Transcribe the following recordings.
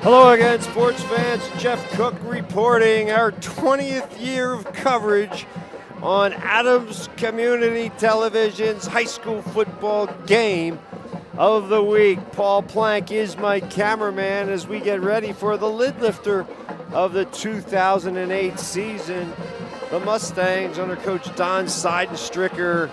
Hello again, sports fans. Jeff Cook reporting our 20th year of coverage on Adams Community Television's high school football game of the week. Paul Plank is my cameraman as we get ready for the lid lifter of the 2008 season. The Mustangs under Coach Don Seidenstricker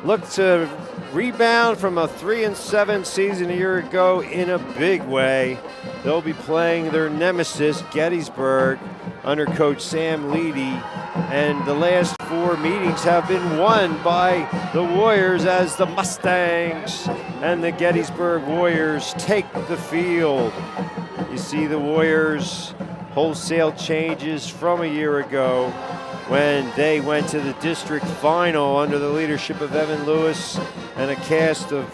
look to rebound from a 3-7 season a year ago in a big way. They'll be playing their nemesis, Gettysburg, under Coach Sam Leedy. And the last 4 meetings have been won by the Warriors as the Mustangs and the Gettysburg Warriors take the field. You see the Warriors' wholesale changes from a year ago when they went to the district final under the leadership of Evan Lewis and a cast of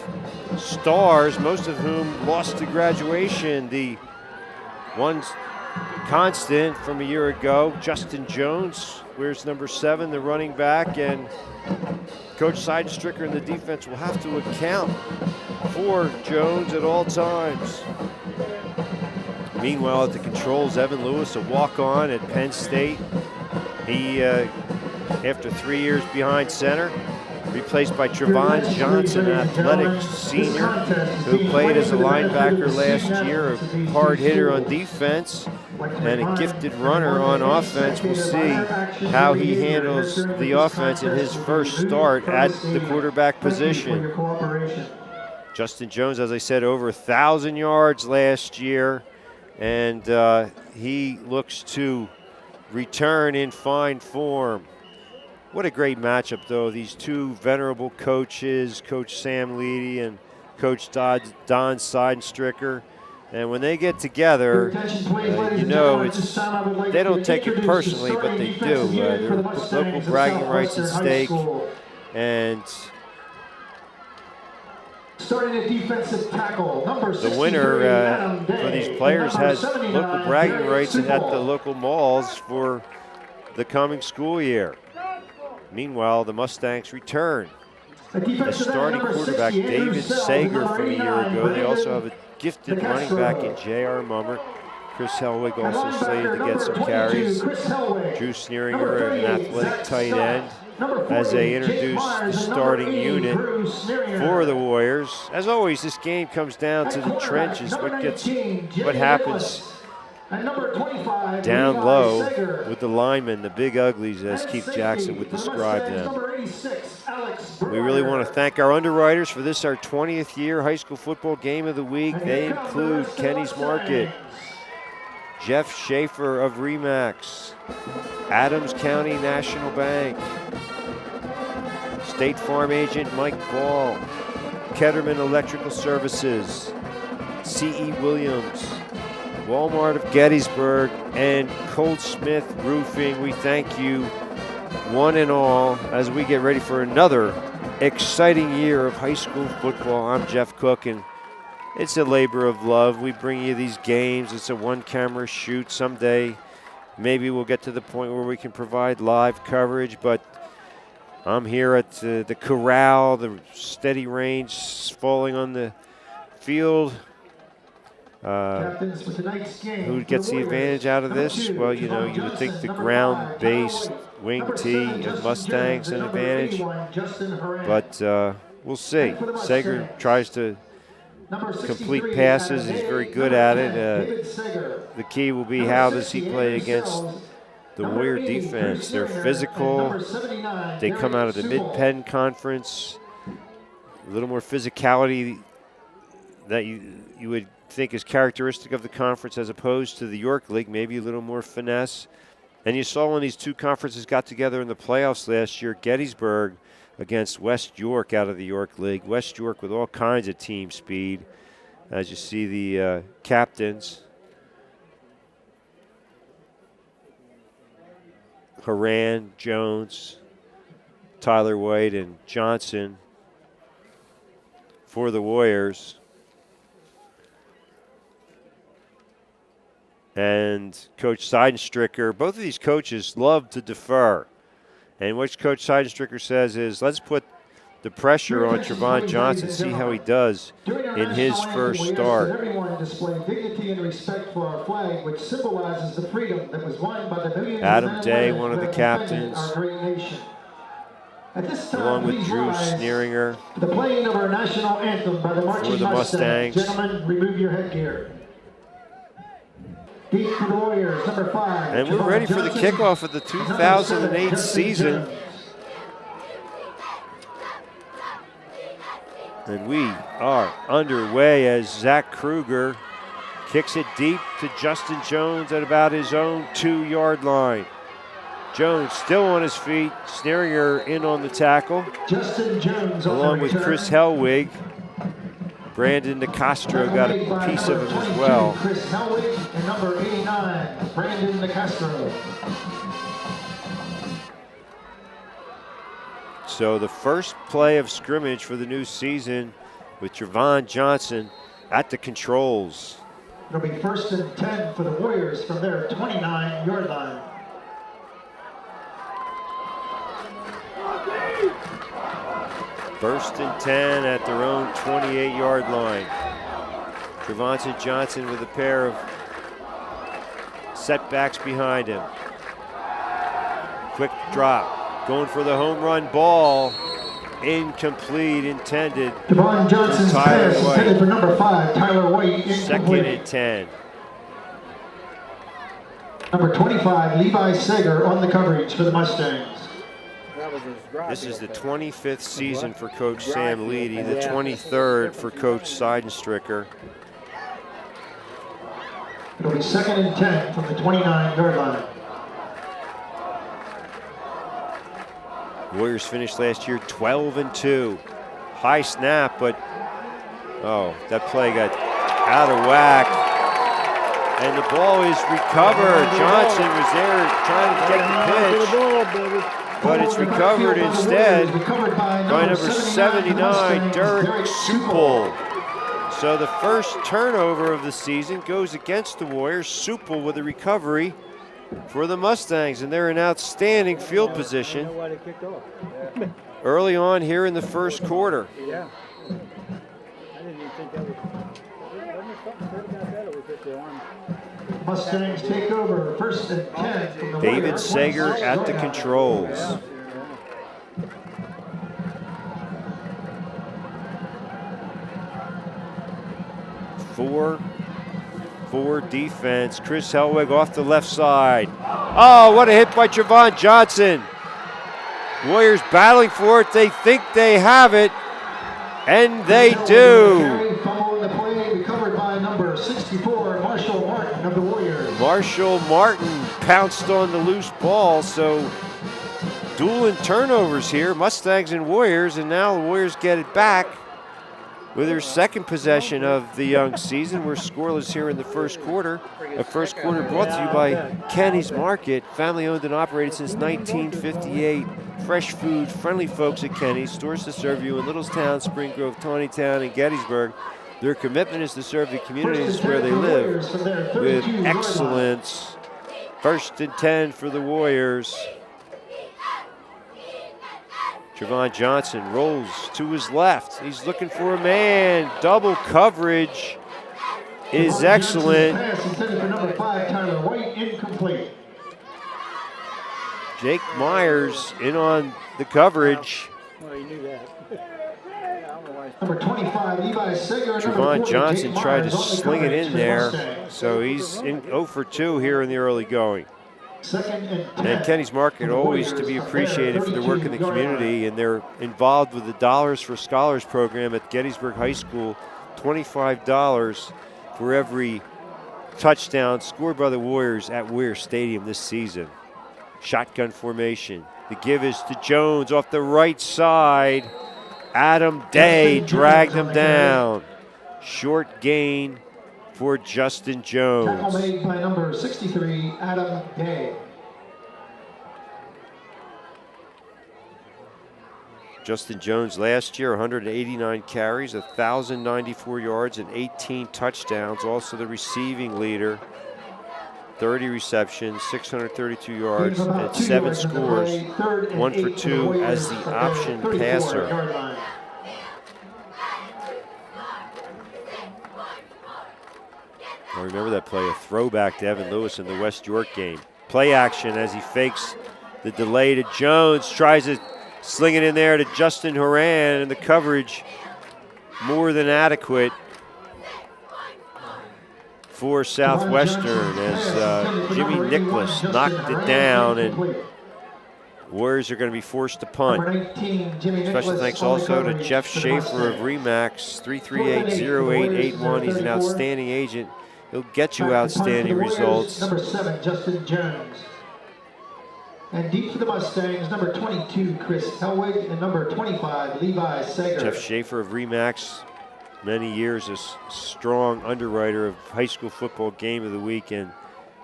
stars, most of whom lost to graduation. The one constant from a year ago, Justin Jones, wears number 7, the running back, and Coach Seidenstricker and the defense will have to account for Jones at all times. Meanwhile, at the controls, Evan Lewis, a walk-on at Penn State. He, after 3 years behind center, replaced by Trevon Johnson, an athletic senior who played as a linebacker last year, a hard hitter on defense and a gifted runner on offense. We'll see how he handles the offense in his first start at the quarterback position. Justin Jones, as I said, over 1,000 yards last year, and he looks to return in fine form. What a great matchup, though. These two venerable coaches, Coach Sam Leedy and Coach Don Seidenstricker. And when they get together, you know, they don't take it personally, but they do. There are local bragging rights at stake. And the winner for these players has local bragging rights at the local malls for the coming school year. Meanwhile, the Mustangs return the starting quarterback, David Sager, from a year ago. They also have a gifted running back in J.R. Mummer. Chris Helwig also slated to get some carries. Drew Sneeringer, an athletic tight end, as they introduce the starting unit for the Warriors. As always, this game comes down to the trenches. What happens down low with the linemen, the big uglies, as Keith Jackson would describe them. We really want to thank our underwriters for this, our 20th year high school football game of the week. They include Kenny's Market, Jeff Schaefer of Remax, Adams County National Bank, State Farm agent Mike Ball, Ketterman Electrical Services, C.E. Williams, Walmart of Gettysburg, and Cold Smith Roofing. We thank you one and all as we get ready for another exciting year of high school football. I'm Jeff Cook, and it's a labor of love. We bring you these games. It's a one-camera shoot. Someday, maybe we'll get to the point where we can provide live coverage, but I'm here at the corral, the steady rain falling on the field. Who gets the advantage out of this? Well, you know, you would think the ground-based wing tee of Mustangs an advantage, but we'll see. Sager tries to complete passes. He's very good at it. The key will be how does he play against the Warrior defense. They're physical. They come out of the Mid-Penn Conference. A little more physicality that you would think is characteristic of the conference as opposed to the York League, maybe a little more finesse. And you saw when these two conferences got together in the playoffs last year, Gettysburg against West York out of the York League. West York with all kinds of team speed. As you see the captains, Horan, Jones, Tyler White, and Johnson for the Warriors. And Coach Seidenstricker, both of these coaches love to defer. And what Coach Seidenstricker says is, let's put the pressure on Trevon Johnson. See how he does in his first start. Everyone display dignity and respect for our flag, which symbolizes the freedom that was won by the millions Adam Day, one of the captains, our great nation. At this time, along with Drew Sneeringer, the playing of our national anthem by the marching for the Mustangs. Gentlemen, remove your headgear. Deep for the Warriors, number 5. And we're ready for the kickoff of the 2008 season. And we are underway as Zach Kruger kicks it deep to Justin Jones at about his own 2-yard line. Jones still on his feet, Sneeringer in on the tackle, Justin Jones along with Chris Hellwig. Brandon DeCastro got a piece of him as well. Chris Hellwig and number 89, Brandon DeCastro. So the first play of scrimmage for the new season with Trevon Johnson at the controls. It'll be 1st and 10 for the Warriors from their 29-yard line. First and 10 at their own 28-yard line. Trevon Johnson with a pair of setbacks behind him. Quick drop, going for the home run ball. Incomplete, intended. Trevon Johnson's pass intended for number 5, Tyler White. Second and 10. Number 25, Levi Sager on the coverage for the Mustangs. This is the 25th season for Coach Sam Leedy, the 23rd for Coach Seidenstricker. It'll be 2nd and 10 from the 29-yard line. Warriors finished last year 12-2. High snap, but that play got out of whack. And the ball is recovered. Johnson was there trying to get the pitch. But it's recovered instead by number 79, Derek Supel. So the first turnover of the season goes against the Warriors. Supel with a recovery for the Mustangs, and they're in outstanding field position early on here in the first quarter. Yeah. I didn't even think that was. Mustangs take over, 1st and 10 from the David Warriors. Sager at the controls. Four defense. Chris Hellwig off the left side. Oh, what a hit by Trevon Johnson. Warriors battling for it. They think they have it, and they do. Recovered by number 64, Marshall Martin of the Warriors. Marshall Martin pounced on the loose ball, so dueling turnovers here, Mustangs and Warriors, and now the Warriors get it back with their second possession of the young season. We're scoreless here in the first quarter. A first quarter brought to you by Kenny's Market, family owned and operated since 1958. Fresh food, friendly folks at Kenny's, stores to serve you in Littlestown, Spring Grove, Tawnytown, and Gettysburg. Their commitment is to serve the communities where they live with excellence. 1st and 10 for the Warriors. Trevon Johnson rolls to his left. He's looking for a man. Double coverage is excellent. Pass intended for number 5, Tyler White, incomplete. Jake Myers in on the coverage. Well, you knew that. Number 25, Levi Sager. Trevon Johnson tried to sling it in there, so he's in 0 for 2 here in the early going. 2nd and 10. And Kenny's Market always to be appreciated for their work in the community, and they're involved with the Dollars for Scholars program at Gettysburg High School. $25 for every touchdown scored by the Warriors at Weir Stadium this season. Shotgun formation. The give is to Jones off the right side. Adam Day dragged him down. Short gain for Justin Jones. Tackle made by number 63, Adam Day. Justin Jones last year, 189 carries, 1,094 yards, and 18 touchdowns. Also the receiving leader 30 receptions, 632 yards, and 7 scores, 1 for 2 as the option passer. I remember that play, a throwback to Evan Lewis in the West York game. Play action as he fakes the delay to Jones, tries to sling it in there to Justin Horan, and the coverage more than adequate for Southwestern as Jimmy Nicholas knocked it down, and Warriors are going to be forced to punt. Special thanks also to Jeff Schaefer of Remax, 338-0881. He's an outstanding agent. He'll get you outstanding results. Number 7, Justin Jones. And deep for the Mustangs, number 22, Chris Helwig, and number 25, Levi Sager. Jeff Schaefer of Remax, many years a strong underwriter of high school football game of the week, and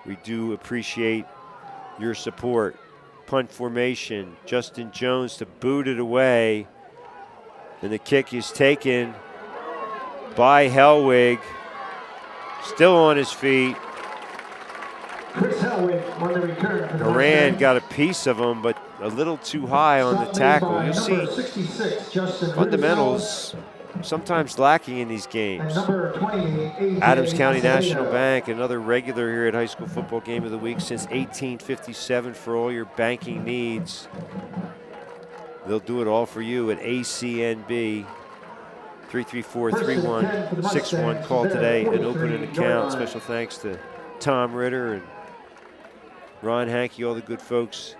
we do appreciate your support. Punt formation, Justin Jones to boot it away, and the kick is taken by Helwig. Still on his feet. Chris Helwig on the return for the Moran got a piece of him, but a little too high on the tackle. You'll see 66, fundamentals sometimes lacking in these games. number 28, Adams County National Bank, another regular here at High School Football Game of the Week since 1857 for all your banking needs. They'll do it all for you at ACNB. 334-3161. Call today and open an account. Special thanks to Tom Ritter and Ron Hankey, all the good folks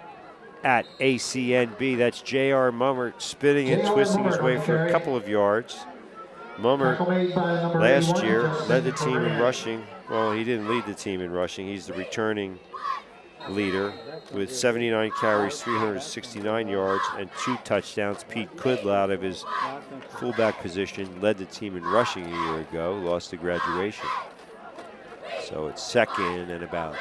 at ACNB. That's J.R. Mummert spinning and twisting his way for a couple of yards. Mummert last year led the team in rushing. Well, he didn't lead the team in rushing. He's the returning leader with 79 carries, 369 yards, and 2 touchdowns. Pete Kudla, out of his fullback position, led the team in rushing a year ago, lost to graduation. So it's second and about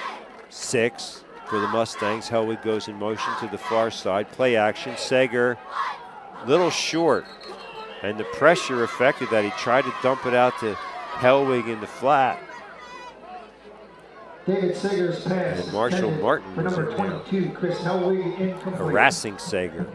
6 for the Mustangs. Helwig goes in motion to the far side. Play action. Sager, little short, and the pressure affected that. He tried to dump it out to Helwig in the flat. David Sager's pass. And Marshall Martin for was number in 22, Chris Helwig, incomplete. harassing Sager.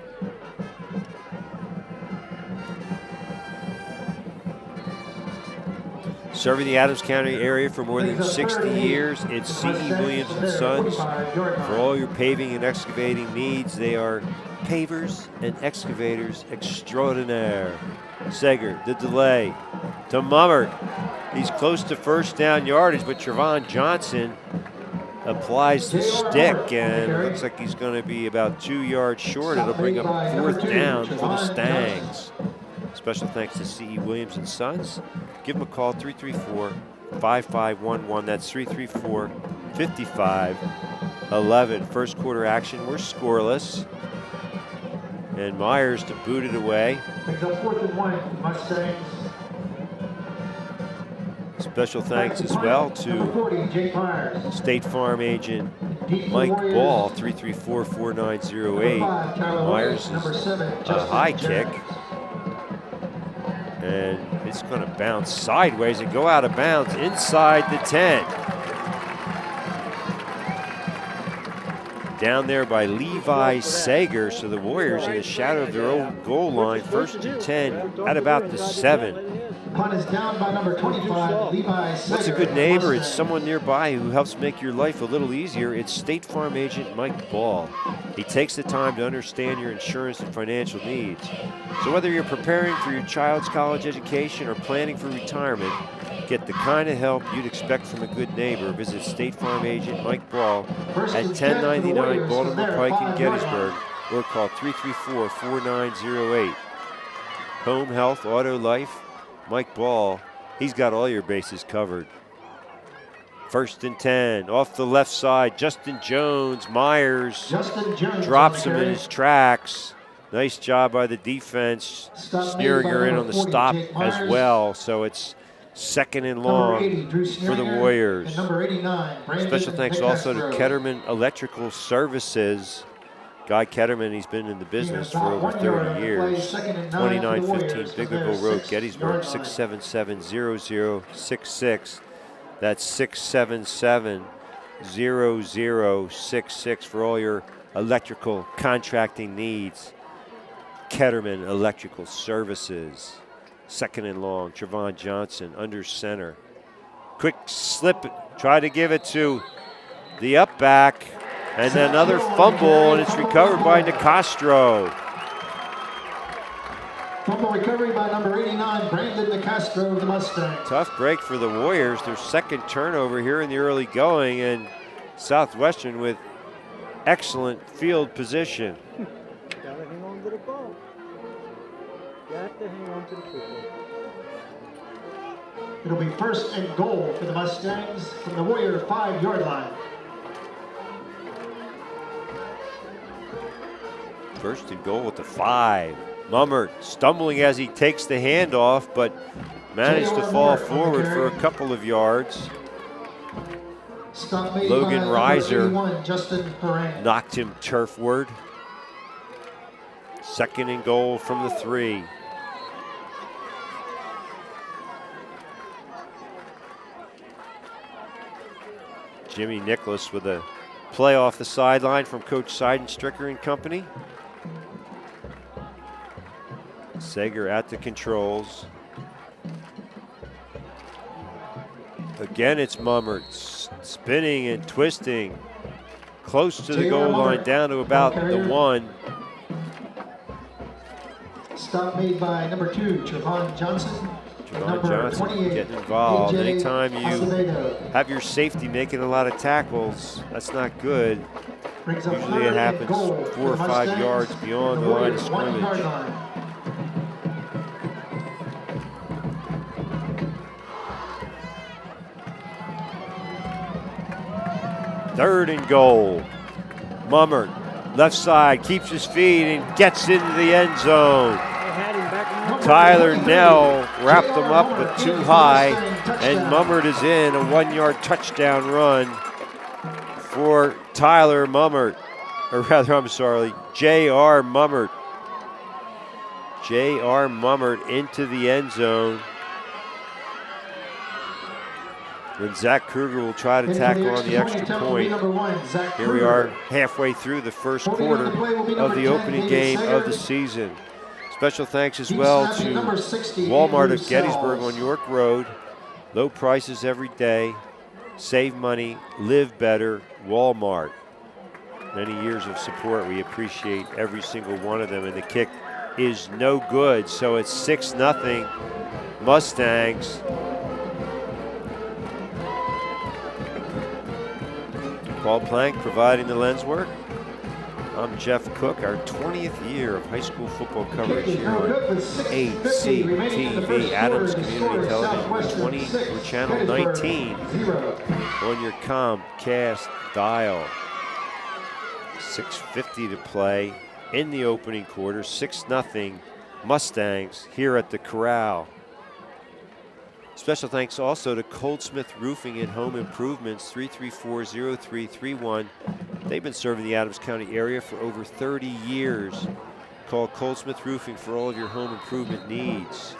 Serving the Adams County area for more than 60 years, it's C.E. Williams and Sons. For all your paving and excavating needs, they are pavers and excavators extraordinaire. Sager, the delay to Mummert. He's close to first down yardage, but Trevon Johnson applies the stick, and it looks like he's going to be about 2 yards short. It'll bring up 4th down for the Stangs. Special thanks to C.E. Williams and Sons. Give them a call, 334-5511. That's 334-5511. First quarter action, we're scoreless. And Myers to boot it away. Brings up 4th and 1, Mustangs. Special thanks as well to State Farm agent Mike Ball, 334-4908. Myers is a high kick. And it's going to bounce sideways and go out of bounds inside the 10. Down there by Levi Sager, so the Warriors in the shadow of their own goal line, 1st and 10 at about the 7. Punt is down by number 25, Levi Sager. What's a good neighbor? It's someone nearby who helps make your life a little easier. It's State Farm agent Mike Ball. He takes the time to understand your insurance and financial needs. So whether you're preparing for your child's college education or planning for retirement, get the kind of help you'd expect from a good neighbor. Visit State Farm agent Mike Ball at 1099 Baltimore Pike in Gettysburg, or call 334-4908. Home, health, auto, life. Mike Ball, he's got all your bases covered. 1st and 10, off the left side, Justin Jones. Myers drops him in his tracks. Nice job by the defense, steering her in on the stop as well. So it's 2nd and long for the Warriors. Special thanks also to Ketterman Electrical Services. Guy Ketterman, he's been in the business for over 30 years. 2915 Biglerville Road, Gettysburg, 677-0066. That's 0066 for all your electrical contracting needs. Ketterman Electrical Services. Second and long, Trevon Johnson under center. Quick slip, try to give it to the up back, and then another fumble, and it's recovered by Nicastro. Fumble recovery by number 89, Brandon Nicastro of the Mustangs. Tough break for the Warriors, their second turnover here in the early going, and Southwestern with excellent field position. Gotta hang on to the ball. Got to hang on to the football. It'll be first and goal for the Mustangs from the Warrior 5-yard line. First and goal at the 5. Mummert stumbling as he takes the handoff, but managed to fall forward for a couple of yards. Stop made Logan by Reiser 81, Justin Perrin. knocked him turfward. Second and goal from the 3. Jimmy Nicholas with a play off the sideline from Coach Seidenstricker and company. Sager at the controls. Again, it's Mummert spinning and twisting. Close to the goal line, down to about the 1. Stop made by number 2, Trevon Johnson. Trevon Johnson getting involved. Anytime you have your safety making a lot of tackles, that's not good. Usually it happens 4 or 5 yards beyond the line of scrimmage. Third and goal. Mummert, left side, keeps his feet and gets into the end zone. Tyler Nell wrapped them up, but too high, and Mummert is in. A 1-yard touchdown run for Tyler Mummert, or rather, I'm sorry, J.R. Mummert. J.R. Mummert into the end zone. Then Zach Kruger will try to tackle on the extra point. Here we are halfway through the first quarter of the opening game of the season. Special thanks as well to Walmart of Gettysburg on York Road. Low prices every day. Save money, live better, Walmart. Many years of support. We appreciate every single one of them. And the kick is no good. So it's 6-0 Mustangs. Paul Plank providing the lens work. I'm Jeff Cook, our 20th year of high school football coverage here on ACTV, Adams Community Television, 20 or channel 19 on your Comcast dial. 6:50 to play in the opening quarter, 6-0 Mustangs here at the Corral. Special thanks also to Coldsmith Roofing and Home Improvements, 334-0331. They've been serving the Adams County area for over 30 years. Call Coldsmith Roofing for all of your home improvement needs,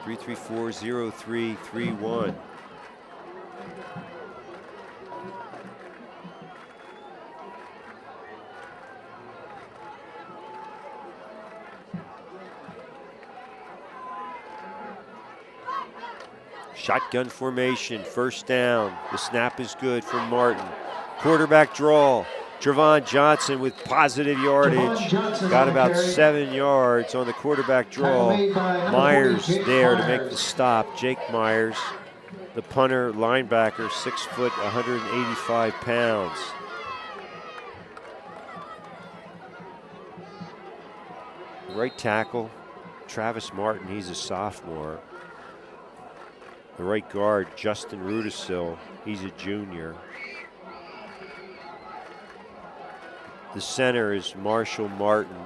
334-0331. Shotgun formation, first down. The snap is good for Martin. Quarterback draw. Trevon Johnson with positive yardage. Got about 7 yards on the quarterback draw. Myers there to make the stop. Jake Myers, the punter, linebacker, 6 foot, 185 pounds. Right tackle, Travis Martin, he's a sophomore. The right guard, Justin Rudisil, he's a junior. The center is Marshall Martin.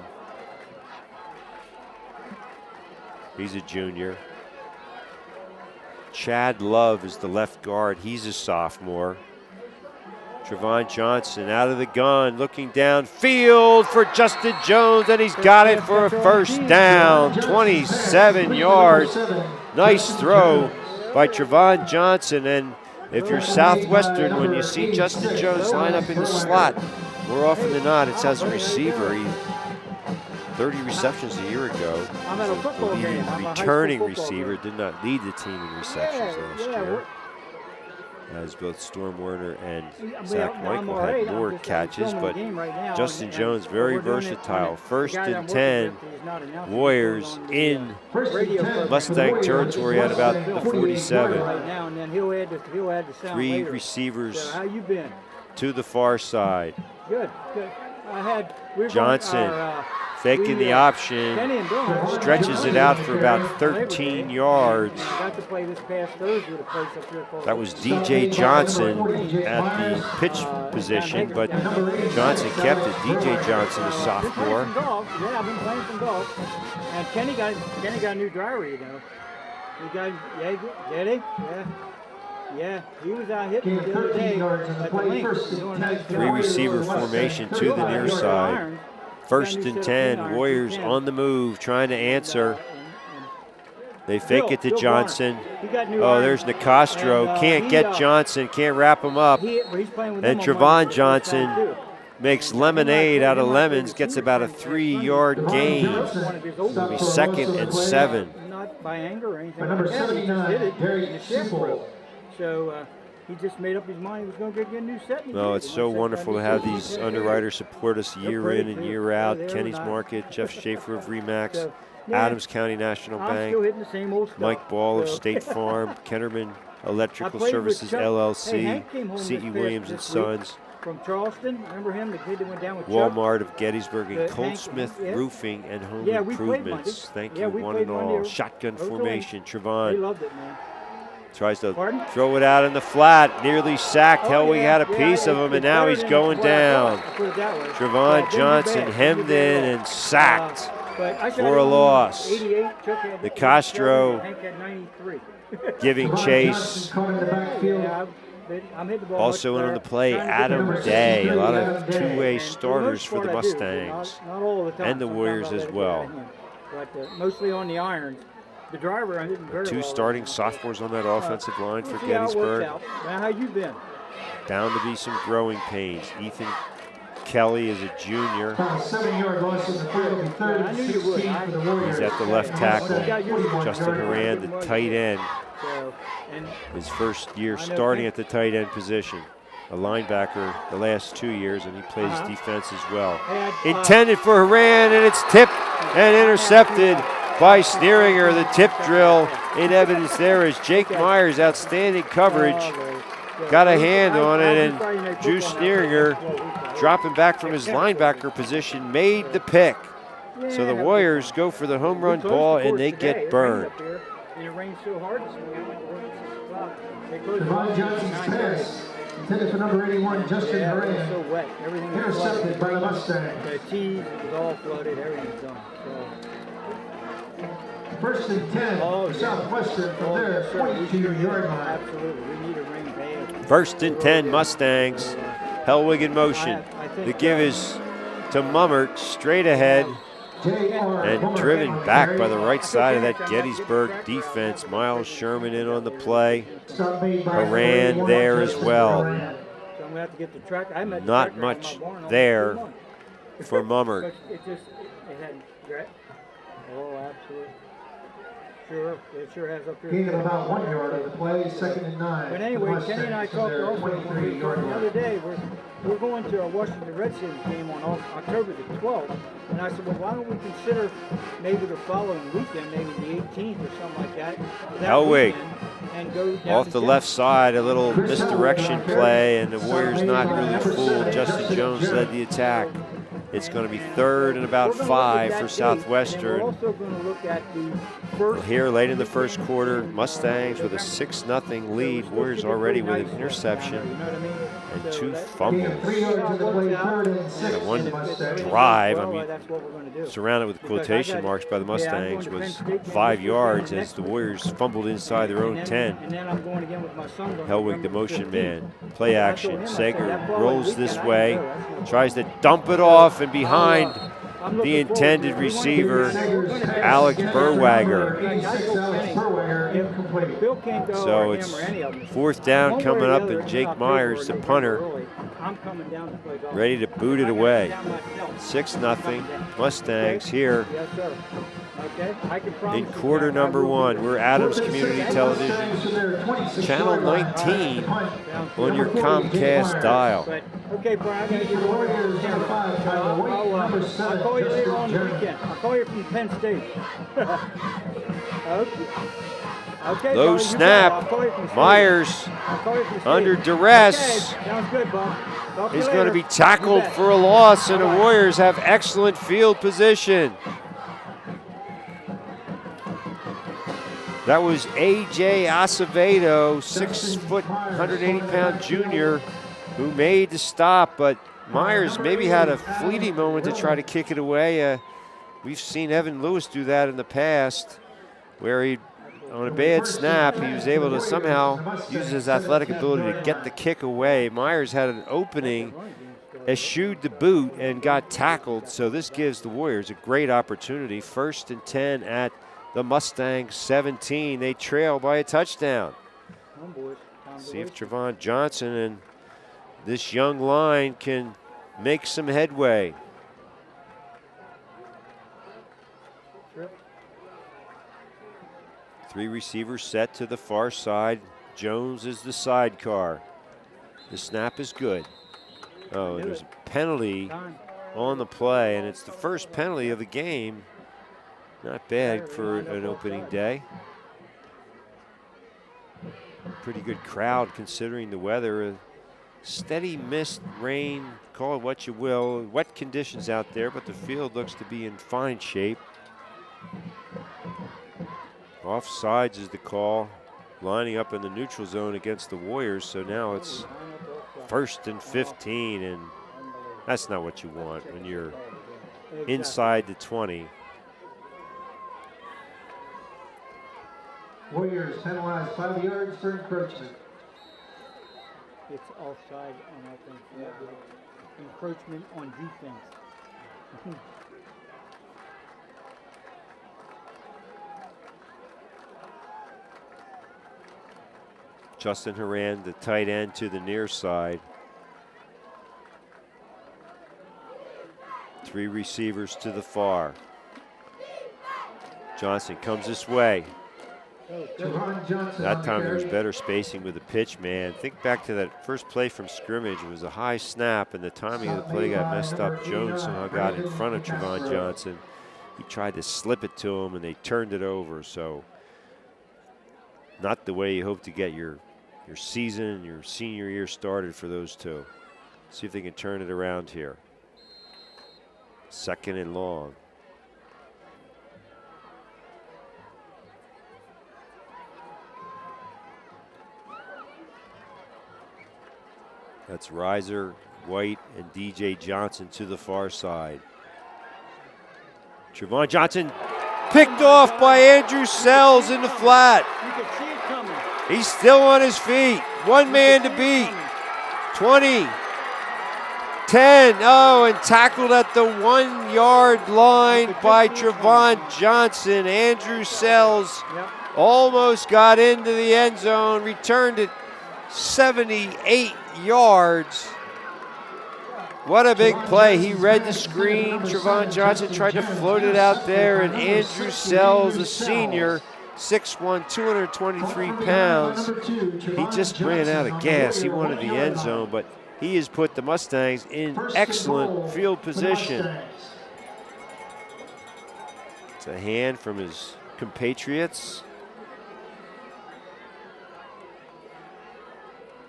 He's a junior. Chad Love is the left guard, he's a sophomore. Trevon Johnson out of the gun, looking downfield for Justin Jones, and he's got it for a first down, 27 yards. Nice throw by Trevon Johnson, and If you're Southwestern, when you see Justin Jones line up in the slot, more often than not, it's as a receiver. He 30 receptions a year ago. I'm at a football game. I'm a high school Returning football receiver, game. did not lead the team in receptions last year. we're- As both Storm Warner and I'm Zach Michael all had right. more I'm catches, filming but the game right now, Justin and Jones very we're doing it versatile. on it. First The guy that and I'm 10, working with, he's not announcing, Warriors he goes on the, in radio program. Mustang territory at about the 47. Right now, and then he'll add the sound Three later. receivers So how you been? to the far side. Good. We were Johnson faking the option, Kenny and Bill, stretches it out for about 13 yards. Got to play this past Thursday with a place up here called. That was DJ Johnson at the pitch position, but Johnson kept it. DJ Johnson, a sophomore. Yeah, I've been playing some golf. And Kenny got a new driver, you know. Did he? Yeah, he was out hitting the other day at the link. Doing a nice job. Three receiver formation to the near side. First and 10, Warriors on the move, trying to answer. They fake it to Johnson. Oh, there's Nicastro. Can't get Johnson, can't wrap him up. And Trevon Johnson makes lemonade out of lemons, gets about a 3-yard gain. It'll be 2nd and 7. Not by anger or anything like that. He just did it in the shift row. So he just made up his mind he was going to get a new set. No, it's so wonderful to have these underwriters support us year in and year out. Kenny's Market, Jeff Schaefer of Remax, Adams County National Bank, Mike Ball of State Farm, Kennerman Electrical Services LLC, C.E. Williams and Sons, from Charleston. Remember him, the kid that went down with Walmart of Gettysburg, and Coltsmith Roofing and Home Improvements. Thank you, one and all. Shotgun formation, Trevon. They loved it, man. Tries to throw it out in the flat, nearly sacked. Hellwig had a piece of him, and now he's going down. Trevon Johnson hemmed in and sacked for a loss. Nicastro giving chase. Also in on the play, Adam Day. A lot of two-way starters for the Mustangs and the Warriors as well. But mostly on the irons. The driver, I didn't very Two well. starting sophomores on that offensive line for Gettysburg. Now, how you been? Down to be some growing pains. Ethan Kelly is a junior. 7-yard loss in the field. I knew you would. He's at the left tackle. Justin Moran, the tight end. His first year starting at the tight end position. A linebacker the last 2 years, and he plays defense as well. Intended for Horan, and it's tipped and intercepted by Sneeringer. The tip drill in evidence there is Jake Myers' outstanding coverage. Got a hand on it, and Drew Sneeringer, dropping back from his linebacker position, made the pick. So the Warriors go for the home run ball, and they get burned. It rained so hard this morning. Trevon Johnson's pass, intended for number 81, Justin Moran. So wet. Everything was Intercepted by the Mustang. The tees, it was all flooded. Everything was done. First and 10 for Southwestern from their 22-yard line. Absolutely. We need a rain bad. First and 10 Mustangs. Hellwig in motion. The give is to Mummert, straight ahead, and driven back by the right side of that Gettysburg defense. Miles Sherman in on the play. Horan there as well. Not much there for Mummert. Oh, absolutely. Sure, it sure has up here. Gain of about 1 yard of the play, 2nd and 9. But anyway, Kenny and I talked also the other day. We're going to a Washington Redskins game on October the 12th. And I said, well, why don't we consider maybe the following weekend, maybe the 18th or something like that. Hellwig and go off the left side, a little misdirection play, and the Warriors not really fooled. Justin Jones led the attack. It's going to be 3rd and about 5 for Southwestern. Here late in the first quarter, Mustangs with a 6-0 lead. Warriors already with an interception and 2 fumbles. And one drive, I mean, surrounded with quotation marks by the Mustangs, was 5 yards as the Warriors fumbled inside their own 10. Hellwig, the motion man. Play action. Sager rolls this way, tries to dump it off, and behind the intended receiver, Alex Burwager. incomplete. Bill can't go So or it's him or any of them. 4th down One way or coming the up, other, and Jake October Myers, the or November punter, early, I'm coming down to play golf. ready to boot it I gotta away. get down myself. 6-0 Mustangs Okay? here Yes, sir. Okay, I can promise in you quarter that I number will be 1. there. We're Adams Community Television, channel 19 on your Comcast dial. But, okay, Brian, I gotta get over to the camera. I'll call you later on the weekend. I'll call you from Penn State. Okay, Low Bobby, you snap. go. I'll call you from State. Myers I'll call you from State. under duress. Okay, sounds good, Bob. Talk to you He's going to later. be tackled You bet. for a loss, and the Bye-bye. Warriors have excellent field position. That was A.J. Acevedo, 6 foot, 180-pound junior, who made the stop, but Myers maybe had a fleeting moment to try to kick it away. We've seen Evan Lewis do that in the past, where he, on a bad snap, he was able to somehow use his athletic ability to get the kick away. Myers had an opening, eschewed the boot, and got tackled, so this gives the Warriors a great opportunity. 1st and 10 at the Mustangs 17. They trail by a touchdown. See if Trevon Johnson and this young line can make some headway. Three receivers set to the far side. Jones is the sidecar. The snap is good. Oh, there's a penalty on the play, and it's the first penalty of the game. Not bad for an opening day. Pretty good crowd considering the weather. A steady mist, rain, call it what you will. Wet conditions out there, but the field looks to be in fine shape. Offsides is the call, lining up in the neutral zone against the Warriors, so now it's 1st and 15, and that's not what you want when you're inside the 20. Warriors penalized 5 yards for encroachment. It's offside on offense. Yeah. Encroachment on defense. Justin Horan, the tight end, to the near side. 3 receivers to the far. Johnson comes this way. That time there was better spacing with the pitch, man. Think back to that first play from scrimmage. It was a high snap, and the timing of the play got messed up. Jones somehow got in front of Trevon Johnson. He tried to slip it to him, and they turned it over. So not the way you hope to get your season, your senior year started for those two. See if they can turn it around here. 2nd and long. That's Reiser, White, and DJ Johnson to the far side. Trevon Johnson picked off by Andrew Sells in the flat. You can see it coming. He's still on his feet. One man to beat. 20, 10, oh, and tackled at the 1 yard line by Trevon Johnson. Andrew Sells almost got into the end zone, returned it 78 yards. What a big play. He read the screen. Trevon Johnson tried to float it out there, and Andrew Sells, a senior, 6'1", 223 pounds. He just ran out of gas. He wanted the end zone, but he has put the Mustangs in excellent field position. It's a hand from his compatriots.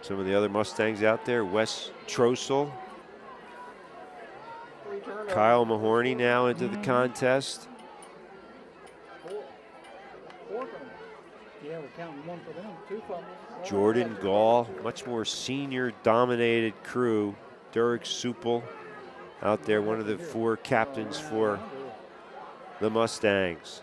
Some of the other Mustangs out there, Wes Trossel. Kyle Mahorny now into the contest. Jordan Gall, much more senior dominated crew. Derek Supel out there, one of the 4 captains for the Mustangs.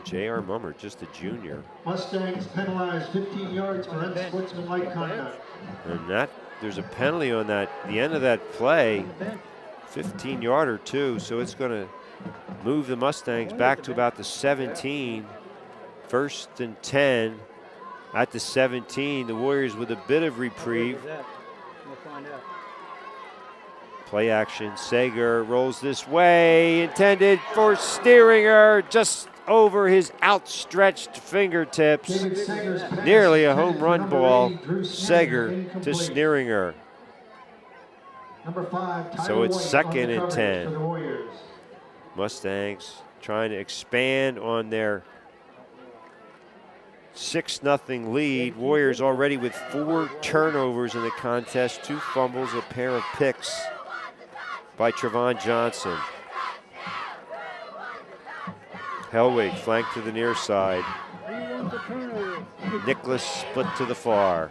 J.R. Mummer, just a junior. Mustangs penalized 15 yards for unsportsmanlike conduct. And that there's a penalty on that, the end of that play, 15-yarder too, so it's going to move the Mustangs back to about the 17. 1st and 10 at the 17. The Warriors with a bit of reprieve. Play action. Sager rolls this way, intended for Sneeringer, just over his outstretched fingertips. Nearly a home run ball. Sager to Sneeringer. So it's 2nd and 10. Mustangs trying to expand on their 6-0 lead. Warriors already with 4 turnovers in the contest, 2 fumbles, a pair of picks by Trevon Johnson. Hellwig flanked to the near side. Nicholas split to the far.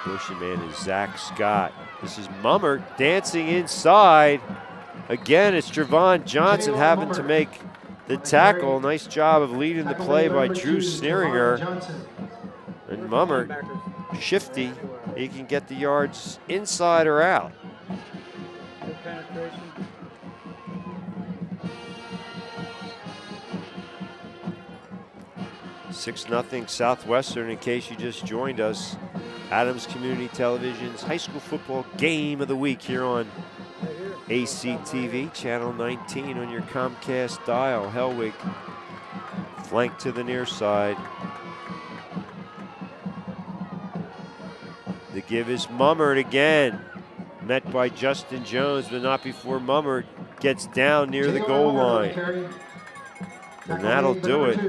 Motion man is Zach Scott. This is Mummert dancing inside. Again, it's Trevon Johnson having to make the tackle. Nice job of leading the play by Drew Sneeringer. And Mummert, shifty, he can get the yards inside or out. 6-0 Southwestern, in case you just joined us. Adams Community Television's high school football game of the week here on ACTV, channel 19 on your Comcast dial. Hellwig flanked to the near side. The give is Mummert again. Met by Justin Jones, but not before Mummert gets down near the goal line. And that'll do it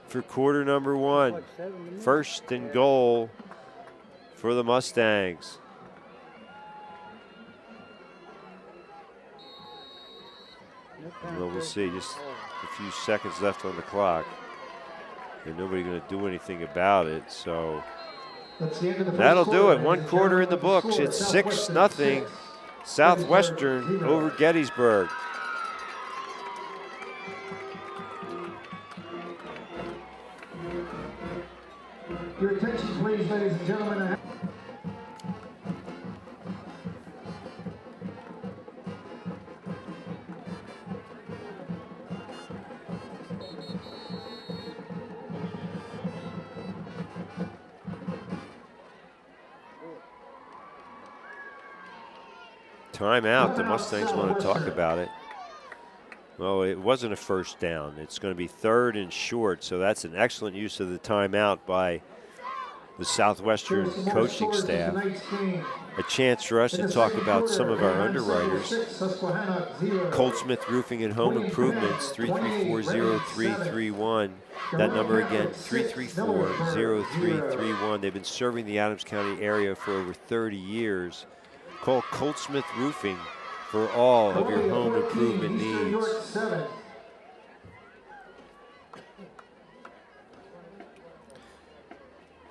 for quarter number 1. 1st and goal for the Mustangs. Well, we'll see. Just a few seconds left on the clock. And nobody's going to do anything about it. So that'll do it. 1 quarter in the books. It's 6-0 Southwestern over Gettysburg. Your attention, please, ladies and gentlemen. Timeout. The Mustangs want to talk about it. Well, it wasn't a first down. It's going to be 3rd and short, so that's an excellent use of the timeout by the Southwestern coaching staff. A chance for us to talk about some of our underwriters. Coldsmith Roofing and Home Improvements, 334-0331. That number again, 334-0331. They've been serving the Adams County area for over 30 years. Call Coldsmith Roofing for all of your home improvement needs.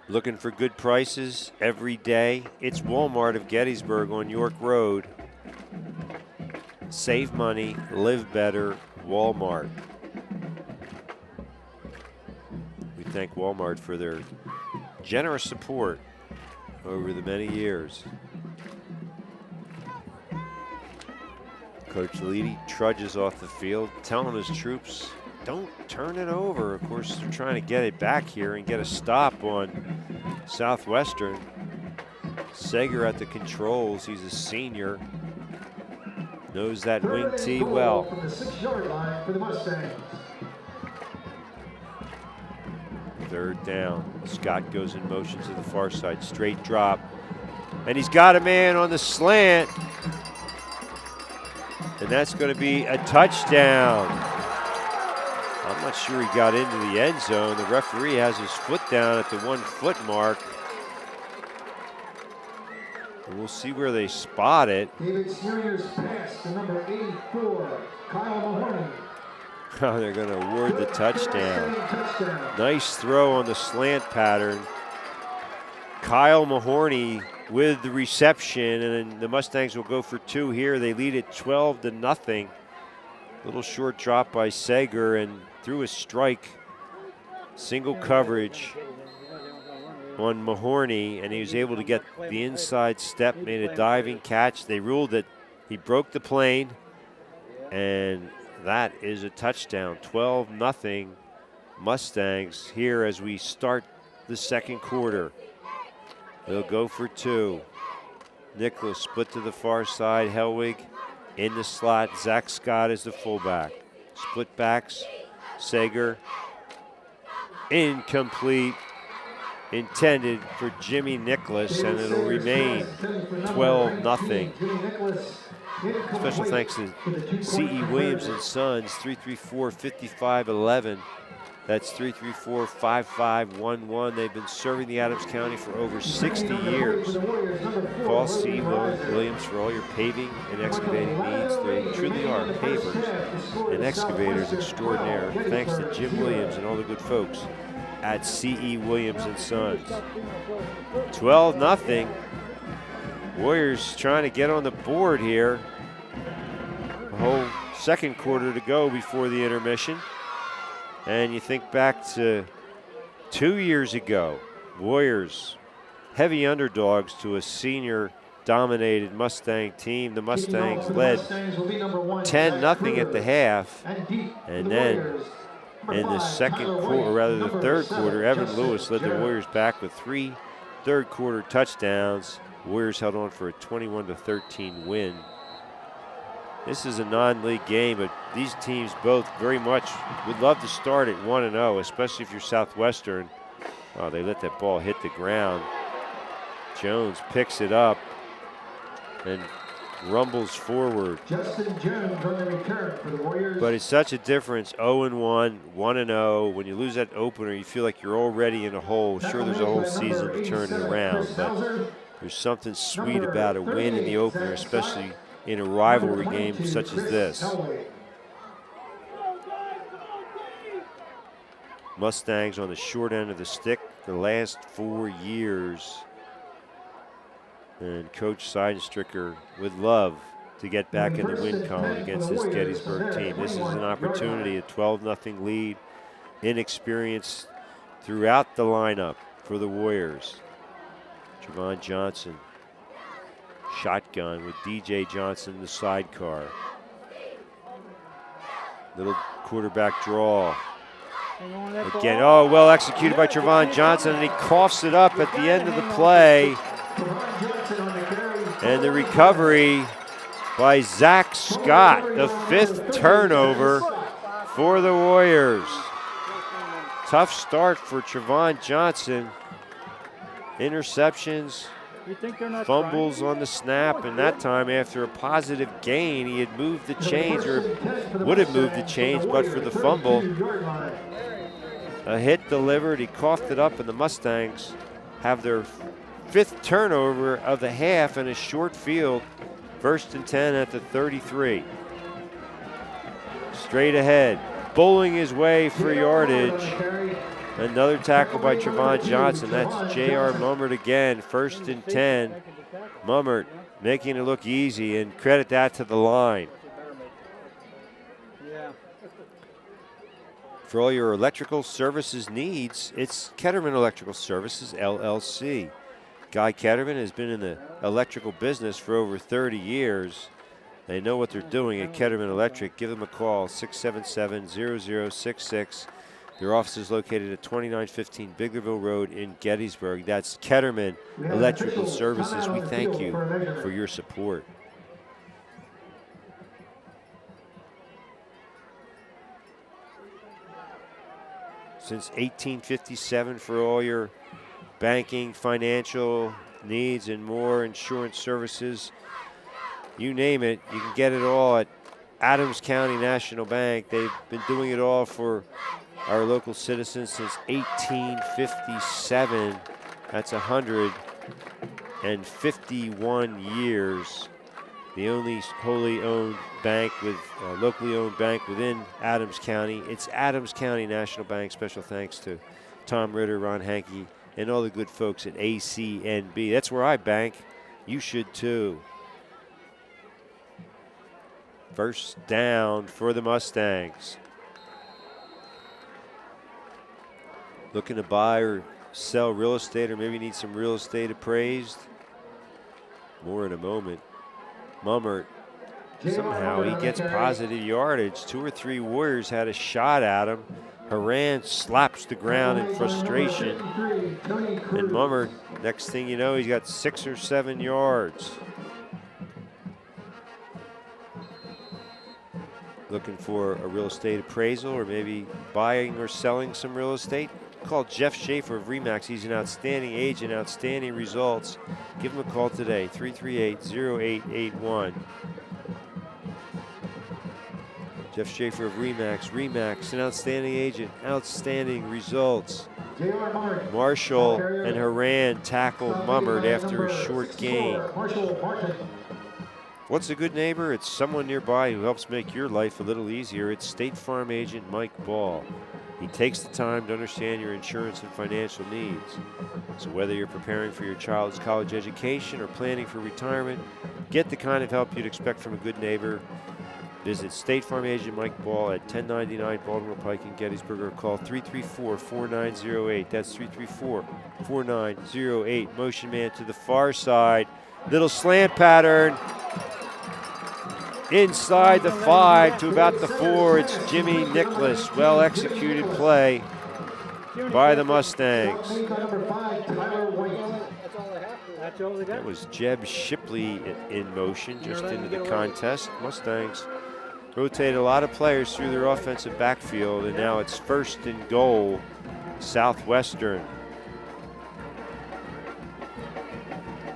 Looking for good prices every day? It's Walmart of Gettysburg on York Road. Save money, live better, Walmart. We thank Walmart for their generous support over the many years. Coach Leedy trudges off the field, telling his troops, don't turn it over. Of course, they're trying to get it back here and get a stop on Southwestern. Sager at the controls. He's a senior. Knows that wing tee well. From the 6-yard line for the Mustangs. 3rd down. Scott goes in motion to the far side. Straight drop. And he's got a man on the slant. And that's going to be a touchdown. I'm not sure he got into the end zone. The referee has his foot down at the 1-foot mark. And we'll see where they spot it. David Sneeringer's pass to number 84, Kyle Mahoney. They're going to award the touchdown. Nice throw on the slant pattern. Kyle Mahoney with the reception, and the Mustangs will go for 2 here. They lead it 12-0. Little short drop by Sager, and through a strike, single coverage. on Mahorny, and he was able to get the inside step, made a diving catch. They ruled that he broke the plane, and that is a touchdown. 12-0 Mustangs here as we start the second quarter. They'll go for two. Nicholas split to the far side. Hellwig in the slot. Zach Scott is the fullback. Split backs. Sager. Incomplete. Intended for Jimmy Nicholas, and it'll remain 12-0. Special thanks to C.E. Williams and Sons, 334-5511. That's 334-5511. They've been serving the Adams County for over 60 years. Call C. Williams for all your paving and excavating needs. They truly are pavers and excavators extraordinaire. Thanks to Jim Williams and all the good folks at C.E. Williams and Sons. 12-0. Warriors trying to get on the board here. A whole second quarter to go before the intermission. And you think back to 2 years ago, Warriors heavy underdogs to a senior-dominated Mustang team. The Mustangs led 10-0 at the half, and then in the second quarter, or rather the third quarter, Evan Lewis led the Warriors back with 3 third-quarter touchdowns. Warriors held on for a 21-13 win. This is a non-league game, but these teams both very much would love to start at 1-0, especially if you're Southwestern. Oh, they let that ball hit the ground. Jones picks it up and rumbles forward. Justin Jones on the return for the Warriors. But it's such a difference, 0-1, 1-0. When you lose that opener, you feel like you're already in a hole. Sure, there's a whole season to turn it around, but there's something sweet about a win in the opener, especially in a rivalry game such as this. Mustangs on the short end of the stick the last 4 years. And Coach Seidenstricker would love to get back in the win column against this Gettysburg team. This is an opportunity, a 12-0 lead, inexperience throughout the lineup for the Warriors. Javon Johnson, shotgun with DJ Johnson in the sidecar. Little quarterback draw. Again, oh, well executed by Javon Johnson, and he coughs it up at the end of the play. And the recovery by Zach Scott, the 5th turnover for the Warriors. Tough start for Javon Johnson. Interceptions, fumbles on the snap, and that time after a positive gain, he had moved the chains, or would have moved the chains, but for the fumble. A hit delivered, he coughed it up, and the Mustangs have their 5th turnover of the half in a short field. 1st and 10 at the 33. Straight ahead, bowling his way for yardage. Another tackle by Trevon Johnson. That's J.R. Mummert again. 1st and 10. Mummert making it look easy, and credit that to the line. For all your electrical services needs, it's Ketterman Electrical Services, LLC. Guy Ketterman has been in the electrical business for over 30 years. They know what they're doing at Ketterman Electric. Give them a call, 677-0066. Their office is located at 2915 Biglerville Road in Gettysburg. That's Ketterman Electrical Services. We thank you for your support. Since 1857, for all your banking, financial needs, and more, insurance services, you name it, you can get it all at Adams County National Bank. They've been doing it all for our local citizens since 1857. That's 151 years. The only wholly owned bank with locally owned bank within Adams County. It's Adams County National Bank. Special thanks to Tom Ritter, Ron Hankey, and all the good folks at ACNB. That's where I bank. You should too. First down for the Mustangs. Looking to buy or sell real estate or maybe need some real estate appraised. More in a moment. Mummert, somehow he gets positive yardage. 2 or 3 Warriors had a shot at him. Haran slaps the ground in frustration. And Mummert, next thing you know, he's got 6 or 7 yards. Looking for a real estate appraisal or maybe buying or selling some real estate? Call Jeff Schaefer of RE/MAX. He's an outstanding agent, outstanding results. Give him a call today, 338-0881. Jeff Schaefer of RE/MAX. RE/MAX, an outstanding agent, outstanding results. Marshall and Haran tackle Mummert after a short gain. What's a good neighbor? It's someone nearby who helps make your life a little easier. It's State Farm agent Mike Ball. He takes the time to understand your insurance and financial needs. So whether you're preparing for your child's college education or planning for retirement, get the kind of help you'd expect from a good neighbor. Visit State Farm agent Mike Ball at 1099 Baltimore Pike in Gettysburg or call 334-4908. That's 334-4908. Motion man to the far side. Little slant pattern. Inside the 5 to about the 4, it's Jimmy Nicholas. Well executed play by the Mustangs. That was Jeb Shipley in motion just into the contest. Mustangs rotated a lot of players through their offensive backfield, and now it's 1st and goal, Southwestern.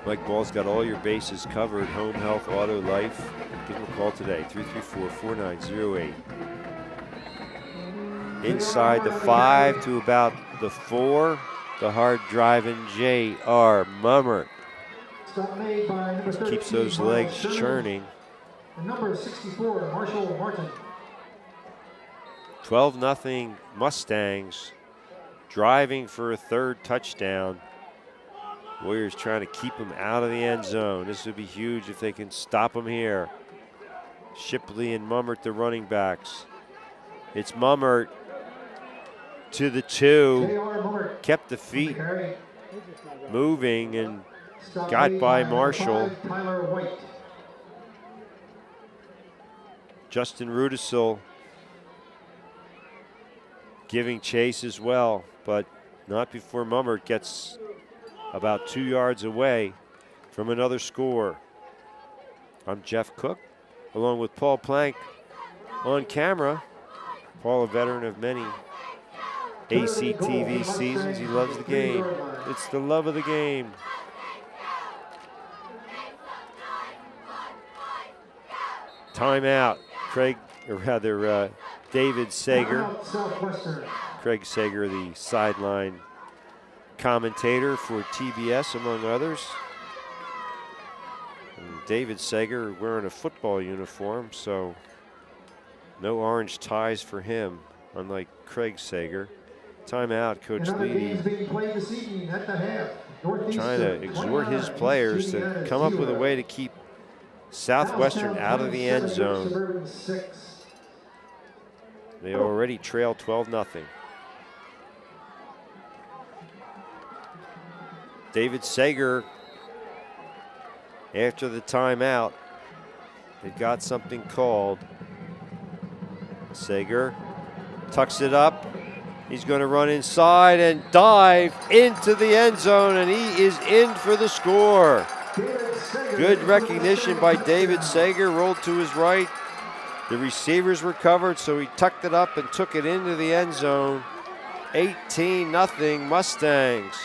Mike Ball's got all your bases covered, home, health, auto, life. Give him a call today, 334-4908. Inside the 5 to about the 4, the hard driving J.R. Mummert. Keeps those legs churning. Number 64, Marshall Martin. 12-0 Mustangs, driving for a 3rd touchdown. Warriors trying to keep him out of the end zone. This would be huge if they can stop him here. Shipley and Mummert, the running backs. It's Mummert to the 2. Kept the feet moving and got by Marshall. Justin Rudisill giving chase as well, but not before Mummert gets about 2 yards away from another score. I'm Jeff Cook, along with Paul Plank on camera. Paul, a veteran of many ACTV seasons. He loves the game. It's the love of the game. Timeout. David Sager. Craig Sager, the sideline commentator for TBS, among others. And David Sager wearing a football uniform, so no orange ties for him, unlike Craig Sager. Timeout, Coach Leedy trying to exhort his players to come up with a way to keep Southwestern out of the end zone. They already trail 12-0. David Sager, after the timeout, they got something called. Sager tucks it up. He's going to run inside and dive into the end zone, and he is in for the score. Good recognition by David Sager, rolled to his right. The receivers were covered, so he tucked it up and took it into the end zone. 18-0 Mustangs.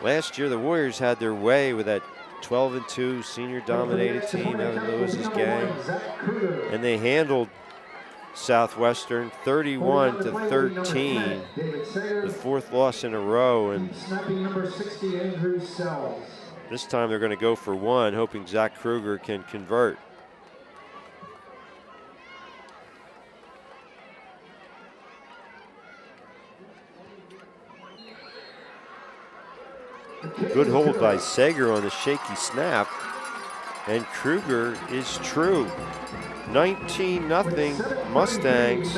Last year, the Warriors had their way with that 12-2 senior-dominated team, Evan Lewis's gang, and they handled Southwestern 31-13, the 4th loss in a row, and this time they're going to go for 1, hoping Zach Kruger can convert. Good hold by Sager on the shaky snap, and Kruger is true. 19-0 Mustangs.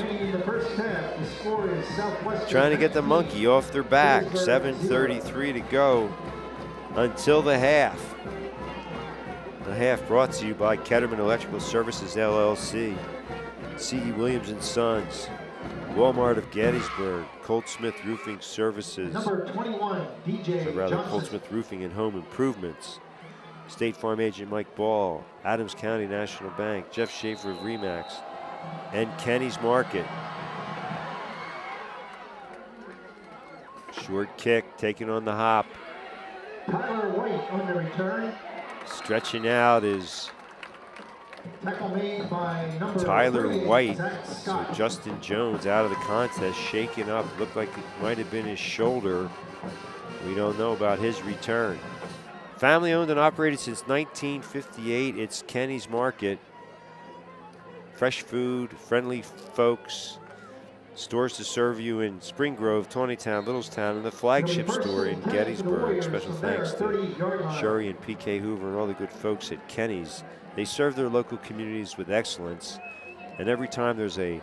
Trying to get the monkey off their back. 7:33 to go until the half. The half brought to you by Ketterman Electrical Services, LLC, C.E. Williams & Sons, Walmart of Gettysburg, Colt Smith Roofing Services, Number 21, DJ or rather Johnson. Colt Smith Roofing and Home Improvements, State Farm Agent Mike Ball, Adams County National Bank, Jeff Schaefer of Remax, and Kenny's Market. Short kick, taking on the hop. Tyler White on the return. Stretching out is Tackle made by number Tyler 38, White. Zach So Scott. Justin Jones out of the contest, shaken up. Looked like it might have been his shoulder. We don't know about his return. Family owned and operated since 1958. It's Kenny's Market. Fresh food, friendly folks. Stores to serve you in Spring Grove, Tawnytown, Littlestown, and the flagship store in Gettysburg. Special thanks to Sherry and PK Hoover and all the good folks at Kenny's. They serve their local communities with excellence. And every time there's a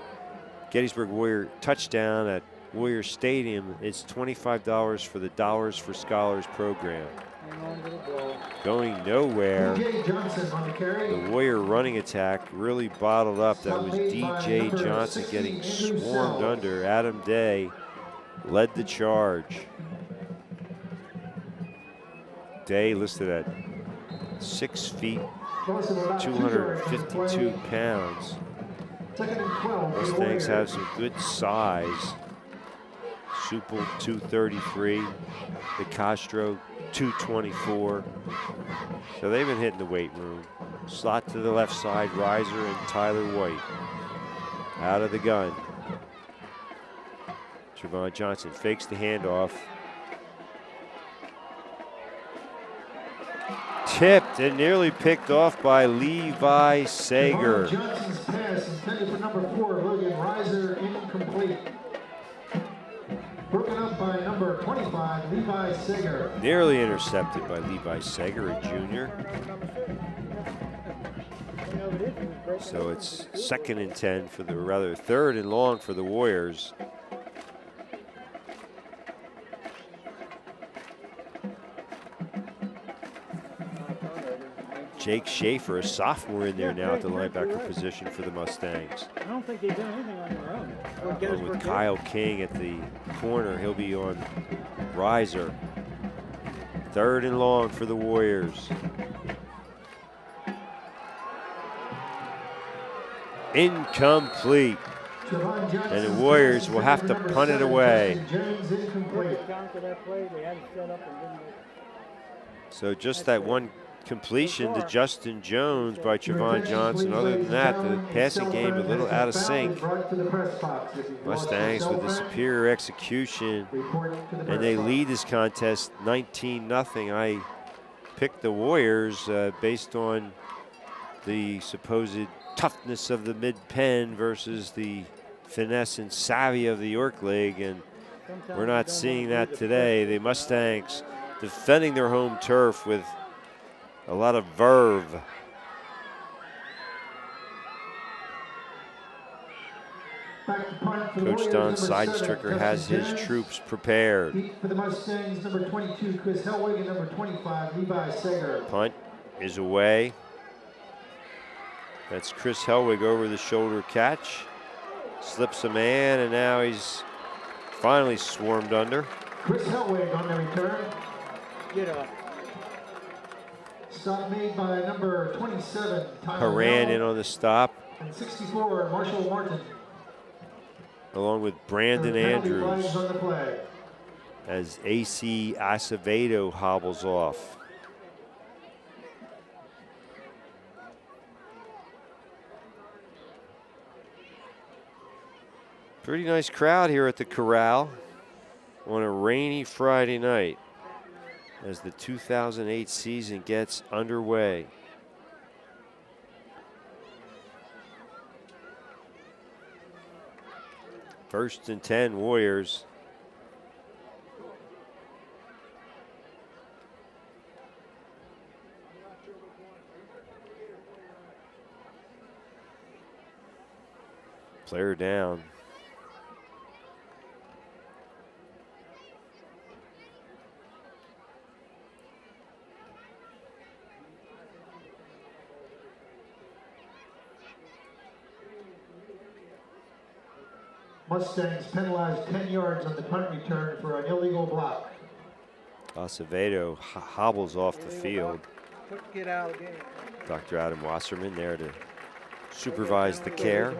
Gettysburg Warrior touchdown at Warrior Stadium, it's $25 for the Dollars for Scholars program. Going nowhere. DJ Johnson on the carry. The Warrior running attack really bottled up. That was DJ Johnson getting swarmed under. Adam Day led the charge. Day listed at 6 feet, 252 pounds. Second and 12. Mustangs have some good size. Supple 233, the Castro 224. So they've been hitting the weight room. Slot to the left side, Riser and Tyler White. Out of the gun. Trevon Johnson fakes the handoff. Tipped and nearly picked off by Levi Sager. Johnson's pass intended for number 4, William Riser, incomplete. Broken up by number 25, Levi Sager. Nearly intercepted by Levi Sager, a junior. So it's 2nd and 10 for the, rather 3rd and long for the Warriors. Jake Schaefer, a sophomore in there now at the linebacker position for the Mustangs. I don't think they've done anything on their own. Along with Kyle King at the corner, he'll be on Riser. 3rd and long for the Warriors. Incomplete. And the Warriors will have to punt it away. So just that one completion to Justin Jones by Trevon Johnson. Other than that, the passing game a little out of sync. Mustangs with the superior execution, and they lead this contest 19-0. I picked the Warriors based on the supposed toughness of the mid-pen versus the finesse and savvy of the York League, and we're not seeing that today. The Mustangs defending their home turf with a lot of verve. Coach Don Seidenstricker has his troops prepared. For the Mustangs, number 22, Chris Hellwig, and number 25, Levi Sager. Punt is away. That's Chris Hellwig over the shoulder catch. Slips a man, and now he's finally swarmed under. Chris Hellwig on the return. Get up. Stop made by number 27, Tyler Haran Bell, in on the stop, and 64, Marshall Martin. along with Brandon Penalty flags Andrews, on the play. as AC Acevedo hobbles off. Pretty nice crowd here at the Corral on a rainy Friday night as the 2008 season gets underway. First and 10, Warriors. Player down. Mustangs penalized 10 yards on the punt return for an illegal block. Acevedo hobbles off the field. Get out again. Dr. Adam Wasserman there to supervise the care.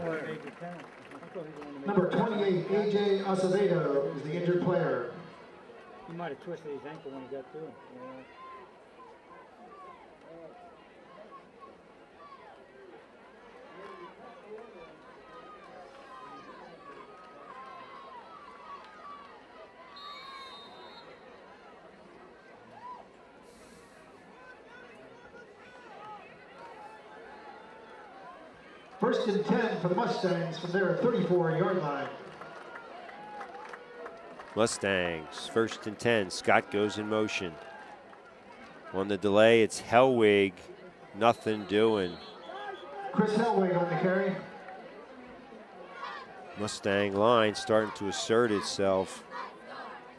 Number 28, A.J. Acevedo is the injured player. He might have twisted his ankle when he got to him. Yeah. First and 10 for the Mustangs from their 34-yard line. Mustangs, first and 10. Scott goes in motion. On the delay, it's Hellwig. Nothing doing. Chris Hellwig on the carry. Mustang line starting to assert itself.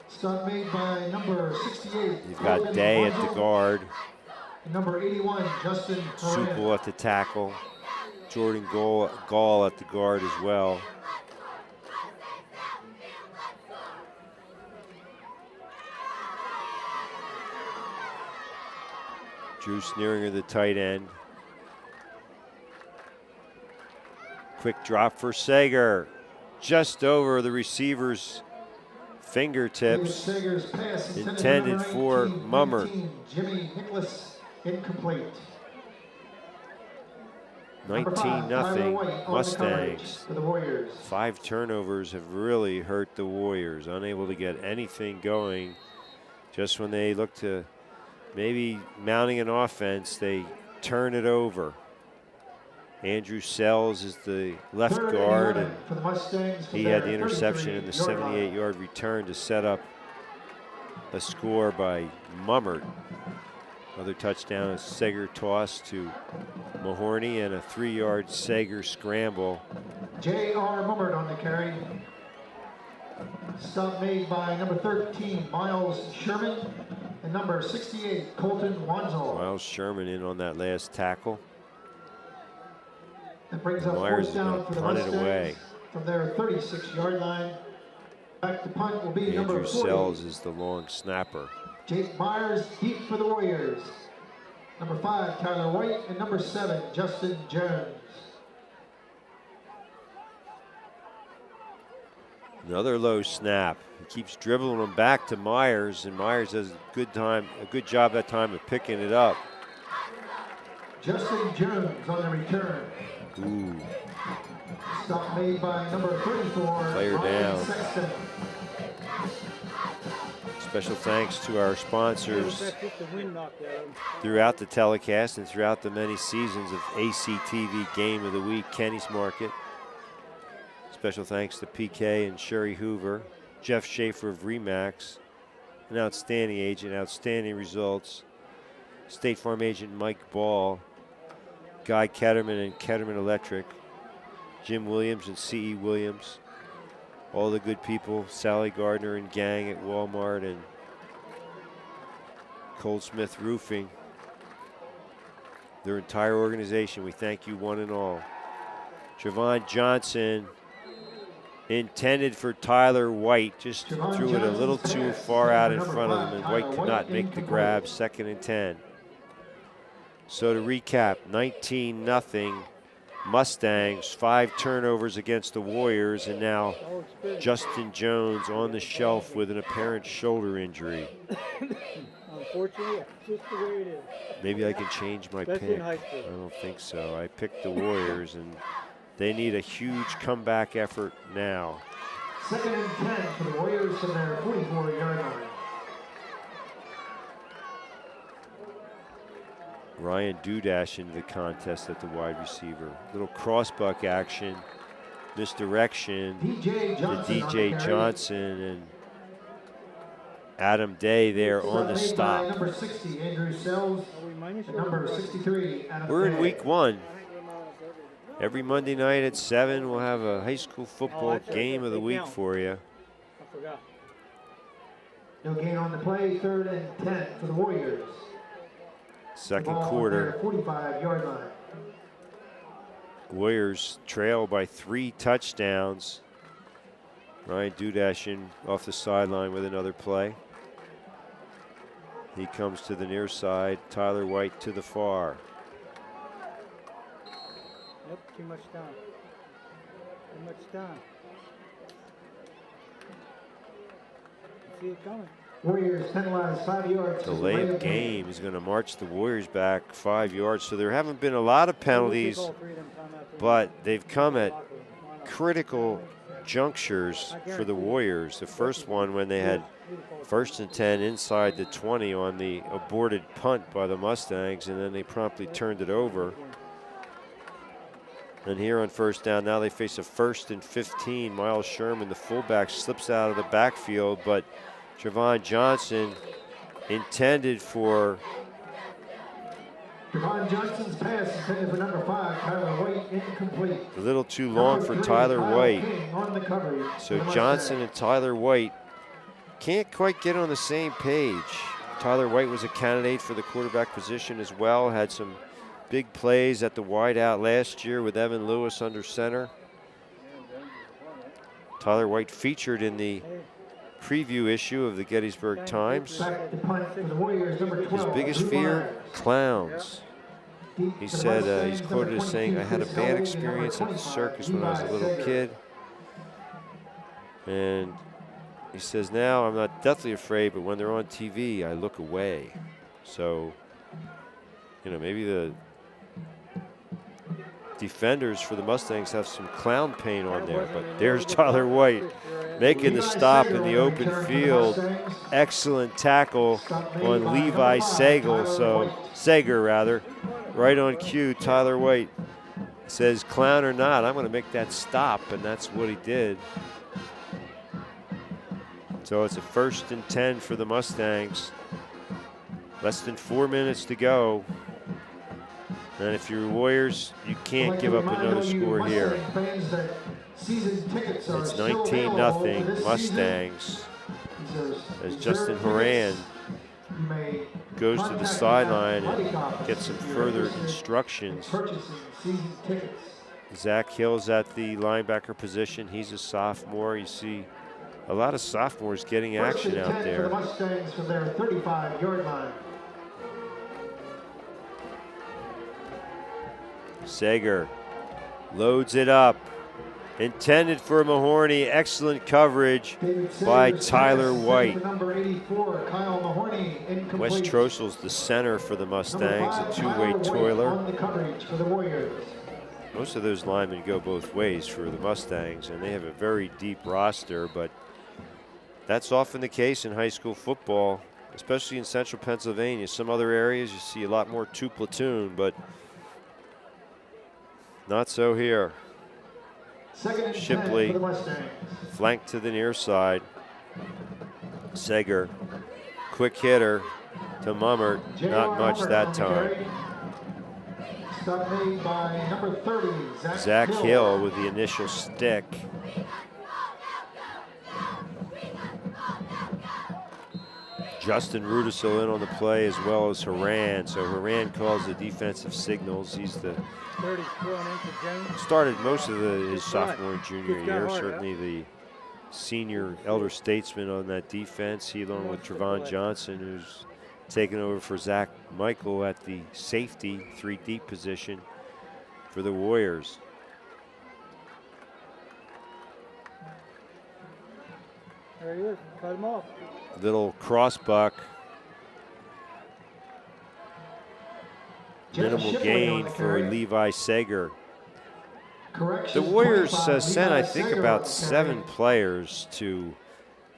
Stunt made by number 68. You've got Day at the guard. And number 81, Justin Supel at the tackle. Jordan Gall at the guard as well. Drew Sneeringer, the tight end. Quick drop for Sager. Just over the receiver's fingertips. Intended for Mummer. Jimmy Nicholas, incomplete. 19-0 Mustangs. 5 turnovers have really hurt the Warriors. Unable to get anything going. Just when they look to maybe mounting an offense, they turn it over. Andrew Sells is the left guard, and he had the interception in the 78-yard return to set up a score by Mummert. Another touchdown, a Sager toss to Mahorny, and a 3-yard Sager scramble. J.R. Mummert on the carry. Stop made by number 13, Miles Sherman, and number 68, Colton Wanzel. Miles Sherman in on that last tackle. That brings up Myers fourth down for the punt it Mustangs away. from their 36-yard line. Back to punt will be number Andrew 40. Sells is the long snapper. Jake Myers deep for the Warriors. Number 5, Tyler White, and number 7, Justin Jones. Another low snap. He keeps dribbling them back to Myers, and Myers does a good job that time of picking it up. Justin Jones on the return. Ooh. Stop made by number 34, Player Ryan down. Sexton. Special thanks to our sponsors throughout the telecast and throughout the many seasons of ACTV Game of the Week, Kenny's Market. Special thanks to PK and Sherry Hoover, Jeff Schaefer of Remax, an outstanding agent, outstanding results, State Farm agent Mike Ball, Guy Ketterman and Ketterman Electric, Jim Williams and C.E. Williams, all the good people, Sally Gardner and gang at Walmart, and Coldsmith Roofing, their entire organization. We thank you one and all. Javon Johnson intended for Tyler White, just threw it a little too far out in front of him, and White could not make the grab. 2nd and 10. So to recap, 19-0 Mustangs, 5 turnovers against the Warriors, and now Justin Jones on the shelf with an apparent shoulder injury. Unfortunately, that's just the way it is. Maybe I can change my Especially pick. in high school. I don't think so. I picked the Warriors, and they need a huge comeback effort now. 2nd and 10 for the Warriors from their 44-yard line. Ryan Dudash into the contest at the wide receiver. Little crossbuck action, misdirection to DJ Johnson, and Adam Day there on the stop. Number 60, Andrew Sells, and number 63, Adam We're in Day. week 1. Every Monday night at 7, we'll have a high school football game of the week for you. I forgot. No gain on the play, 3rd and 10 for the Warriors. Second quarter. 45-yard line. Warriors trail by 3 touchdowns. Ryan Dudashin off the sideline with another play. He comes to the near side. Tyler White to the far. Yep, too much time. Too much time. See it coming. Warriors penalized 5 yards. Delay of game is going to march the Warriors back 5 yards. So there haven't been a lot of penalties, but they've come at critical junctures for the Warriors. The first one when they had 1st and 10 inside the 20 on the aborted punt by the Mustangs, and then they promptly turned it over. And here on 1st down, now they face a 1st and 15. Miles Sherman, the fullback, slips out of the backfield, but Trevon Johnson intended for Trevon Johnson's pass intended for number 5, Tyler White, incomplete. a little too long for Tyler White. So Johnson and Tyler White can't quite get on the same page. Tyler White was a candidate for the quarterback position as well, had some big plays at the wideout last year with Evan Lewis under center. Tyler White featured in the preview issue of the Gettysburg Times. His biggest fear, clowns. He said, he's quoted as saying, "I had a bad experience at the circus when I was a little kid." And he says, now I'm not deathly afraid, but when they're on TV, I look away. So, you know, maybe the defenders for the Mustangs have some clown paint on there, but there's Tyler White making the stop in the open field. Excellent tackle on Levi Sager, right on cue. Tyler White says, clown or not, I'm going to make that stop, and that's what he did. So it's a 1st and 10 for the Mustangs. Less than 4 minutes to go. And if you're Warriors, you can't give up another score here. It's 19-0 Mustangs as Justin Horan goes to the sideline and gets some further instructions. Zach Hill's at the linebacker position. He's a sophomore. You see a lot of sophomores getting action out there. Mustangs from their 35-yard line. Sager loads it up. Intended for Mahorny. Excellent coverage by Tyler White. Wes Trossel's the center for the Mustangs, a two-way toiler. Most of those linemen go both ways for the Mustangs, and they have a very deep roster, but that's often the case in high school football, especially in central Pennsylvania. Some other areas you see a lot more two-platoon, but not so here. Shipley flanked to the near side. Sager, quick hitter to Mummert, not much that time. Stop made by number 30, Zach Hill with the initial stick. Justin Rudisil in on the play as well as Horan. So Horan calls the defensive signals. He's the started most of his sophomore and junior year. Certainly the senior elder statesman on that defense. He along with Trevon Johnson, who's taken over for Zach Michael at the safety 3 deep position for the Warriors. There he is, cut him off. Little crossbuck. Minimal gain for Levi Sager. The Warriors sent, I think, about 7 players to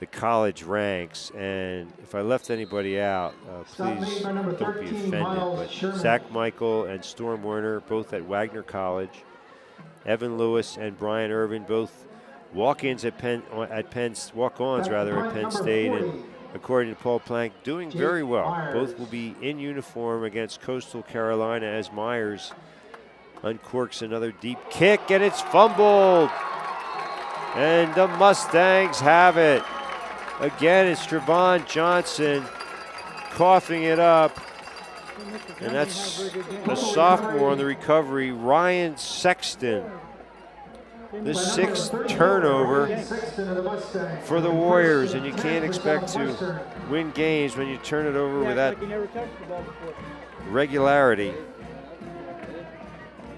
the college ranks, and if I left anybody out, please don't be offended. But Zach Michael and Storm Werner, both at Wagner College. Evan Lewis and Brian Irvin, both walk-ins at walk-ons at Penn State, and according to Paul Plank, doing very well. Both will be in uniform against Coastal Carolina as Myers uncorks another deep kick, and it's fumbled. And the Mustangs have it. Again, it's Trevon Johnson coughing it up. And that's a sophomore on the recovery, Ryan Sexton. The 6th turnover for the Warriors, and you can't expect to win games when you turn it over with that regularity.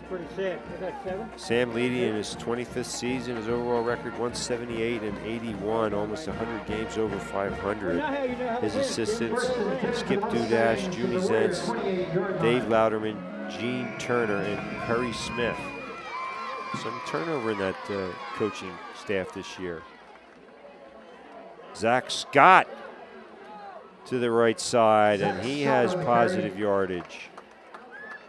Pretty sad. Is that 7? Sam Leedy in his 25th season, his overall record 178 and 81, almost 100 games over 500. His assistants, Skip Dudash, Junie Zentz, Dave Louderman, Gene Turner, and Perry Smith. Some turnover in that coaching staff this year. Zach Scott to the right side, and he has positive yardage.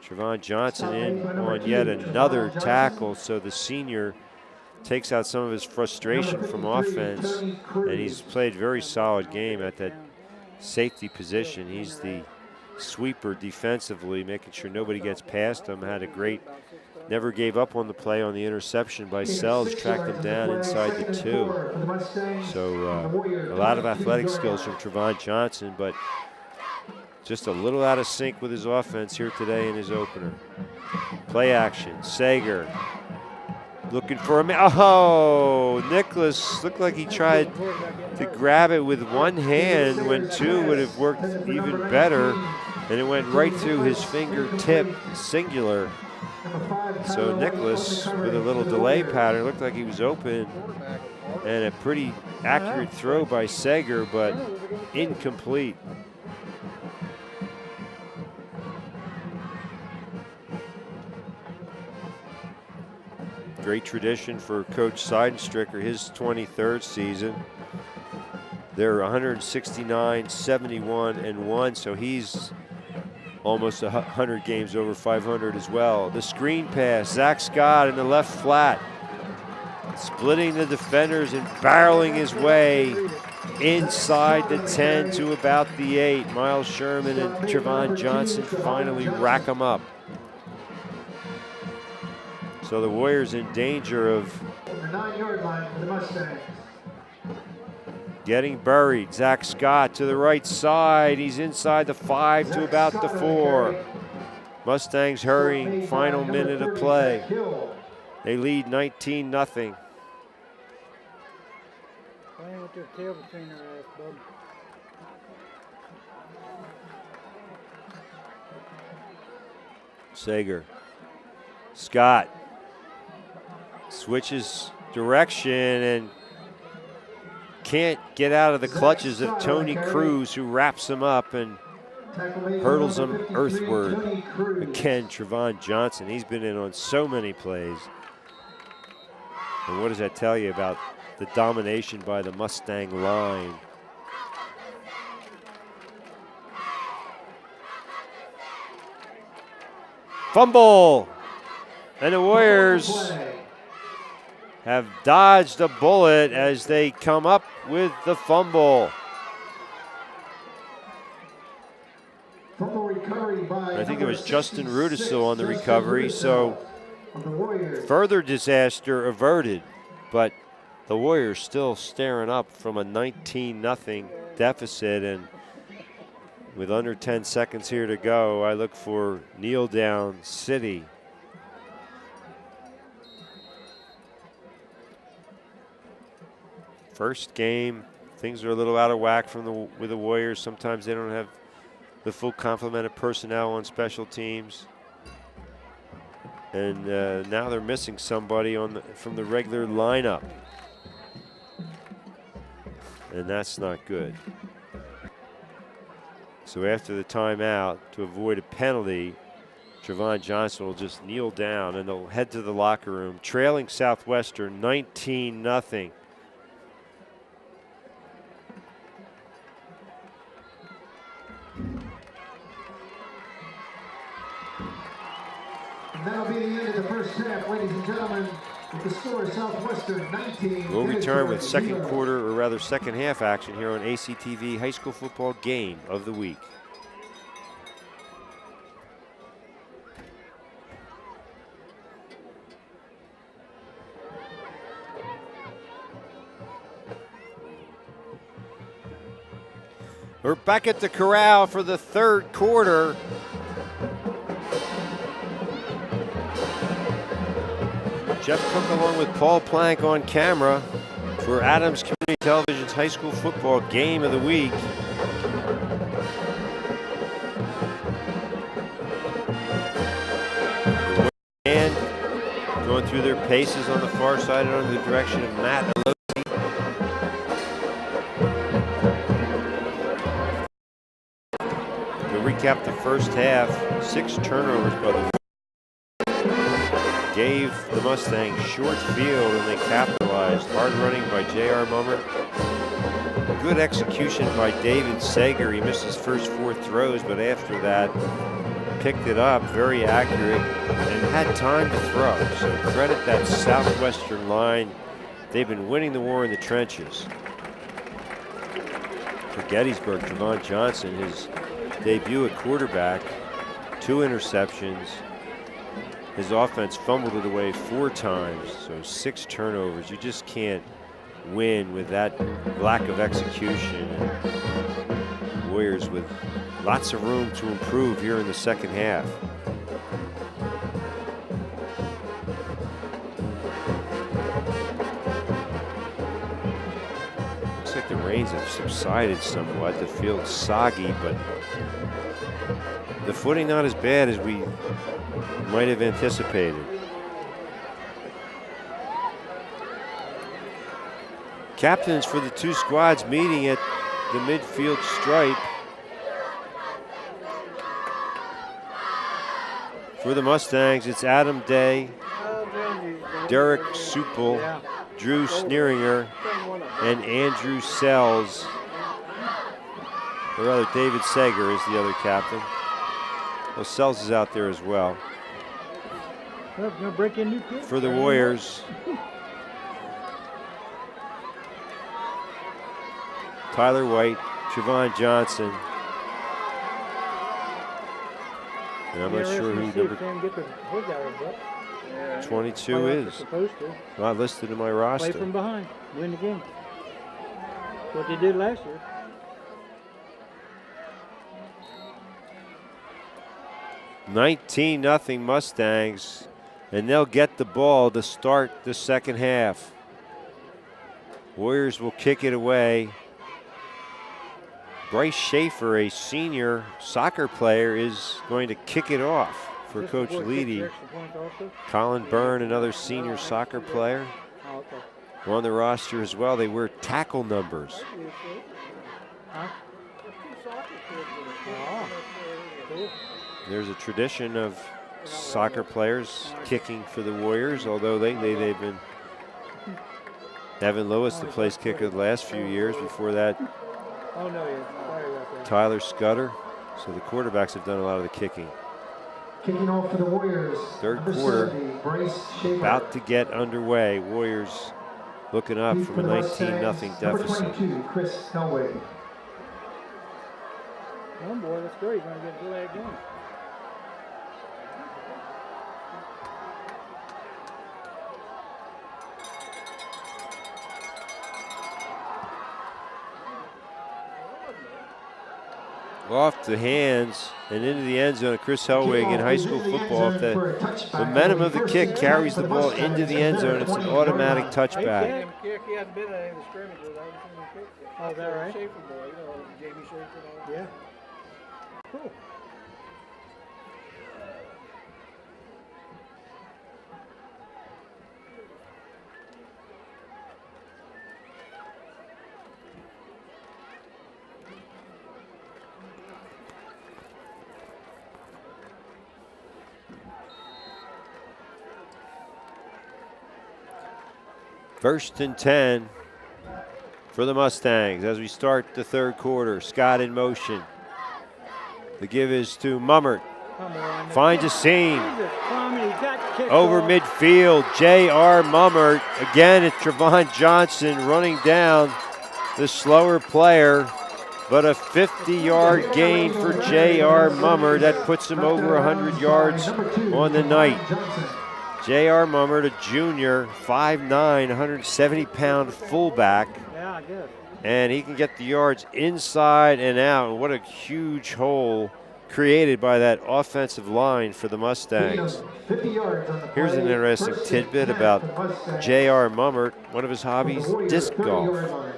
Trevon Johnson in on yet another tackle, so the senior takes out some of his frustration from offense, and he's played a very solid game at that safety position. He's the sweeper defensively, making sure nobody gets past him. Had a great, never gave up on the play on the interception by Sells, tracked him down inside the 2. So a lot of athletic skills from Trevon Johnson, but just a little out of sync with his offense here today in his opener. Play action, Sager looking for him. Oh, Nicholas looked like he tried to grab it with one hand when two would have worked even better, and it went right through his fingertip, singular. So Nicholas, with a little delay pattern, looked like he was open, and a pretty accurate throw by Sager, but incomplete. Great tradition for Coach Seidenstricker, his 23rd season. They're 169, 71, and 1, so he's almost 100 games over 500 as well. The screen pass, Zach Scott in the left flat, splitting the defenders and barreling his way inside the 10 to about the 8. Miles Sherman and Trevon Johnson finally rack him up. So the Warriors in danger of the 9-yard line for the Mustangs. Getting buried. Zach Scott to the right side. He's inside the 5 to about the 4. Mustangs hurrying, final minute of play. They lead 19-0. Playing with their tail between their ass, bub. Sager. Scott switches direction and can't get out of the clutches of Tony Cruz, who wraps him up and hurdles him earthward. Again, Trevon Johnson, he's been in on so many plays. And what does that tell you about the domination by the Mustang line? Fumble! And the Warriors have dodged a bullet as they come up with the fumble. I think it was Justin Rudisil on the recovery, so further disaster averted, but the Warriors still staring up from a 19-0 deficit, and with under 10 seconds here to go, I look for kneel down City. First game, things are a little out of whack with the Warriors. Sometimes they don't have the full complement of personnel on special teams, and now they're missing somebody from the regular lineup, and that's not good. So after the timeout, to avoid a penalty, Trevon Johnson will just kneel down and they'll head to the locker room, trailing Southwestern 19-0. That'll be the end of the first half, ladies and gentlemen. With the score, Southwestern 19. We'll return with second quarter, or rather second half action here on ACTV High School Football Game of the Week. We're back at the corral for the third quarter. Jeff Cook along with Paul Plank on camera for Adams Community Television's high school football game of the week. And going through their paces on the far side and under the direction of Matt Alosi. To recap the first half, 6 turnovers by the gave the Mustangs short field and they capitalized. Hard running by J.R. Mummer. Good execution by David Sager. He missed his first 4 throws, but after that picked it up, very accurate, and had time to throw. So credit that Southwestern line. They've been winning the war in the trenches. For Gettysburg, Trevon Johnson, his debut at quarterback, 2 interceptions. His offense fumbled it away 4 times, so 6 turnovers. You just can't win with that lack of execution. And Warriors with lots of room to improve here in the second half. Looks like the rains have subsided somewhat. The field's soggy, but the footing not as bad as we might have anticipated. Captains for the 2 squads meeting at the midfield stripe. For the Mustangs, it's Adam Day, Derek Supel, Drew Sneeringer, and Andrew Sells. Or rather, David Sager is the other captain. Well, Sells is out there as well. For the Warriors, Tyler White, Trevon Johnson. And I'm not sure who number 22 is. Not listed in my roster. Play from behind, win the game. What they did last year. $19-0 Mustangs, and they'll get the ball to start the second half. Warriors will kick it away. Bryce Schaefer, a senior soccer player, is going to kick it off for Coach Leedy. Colin Byrne, another senior soccer player, on the roster as well. They wear tackle numbers. There's a tradition of soccer players kicking for the Warriors, although they've been Evan Lewis, the place kicker the last few years. Before that, Tyler Scudder. So the quarterbacks have done a lot of the kicking. Kicking off for the Warriors. Third quarter about to get underway. Warriors looking up from a 19-0 deficit. Number 22, Chris Hellwig. Oh boy, that's great. You're going to get a leg game. Off the hands and into the end zone of Chris Hellwig in high school football. If the momentum of the kick carries the ball into the end zone, it's an automatic touchback. Oh, is that right? Yeah. Cool. First and 10 for the Mustangs as we start the third quarter. Scott in motion. The give is to Mummert. Finds a seam. Over midfield, J.R. Mummert. Again, it's Trevon Johnson running down the slower player, but a 50-yard gain for J.R. Mummert. That puts him over 100 yards on the night. J.R. Mummert, a junior, 5'9", 170-pound fullback. Yeah, I guess. And he can get the yards inside and out. And what a huge hole created by that offensive line for the Mustangs. 50 yards on the Here's an play. interesting First tidbit 10 about for the Mustangs. J.R. Mummert. One of his hobbies, The Warrior disc 30-yard golf. line.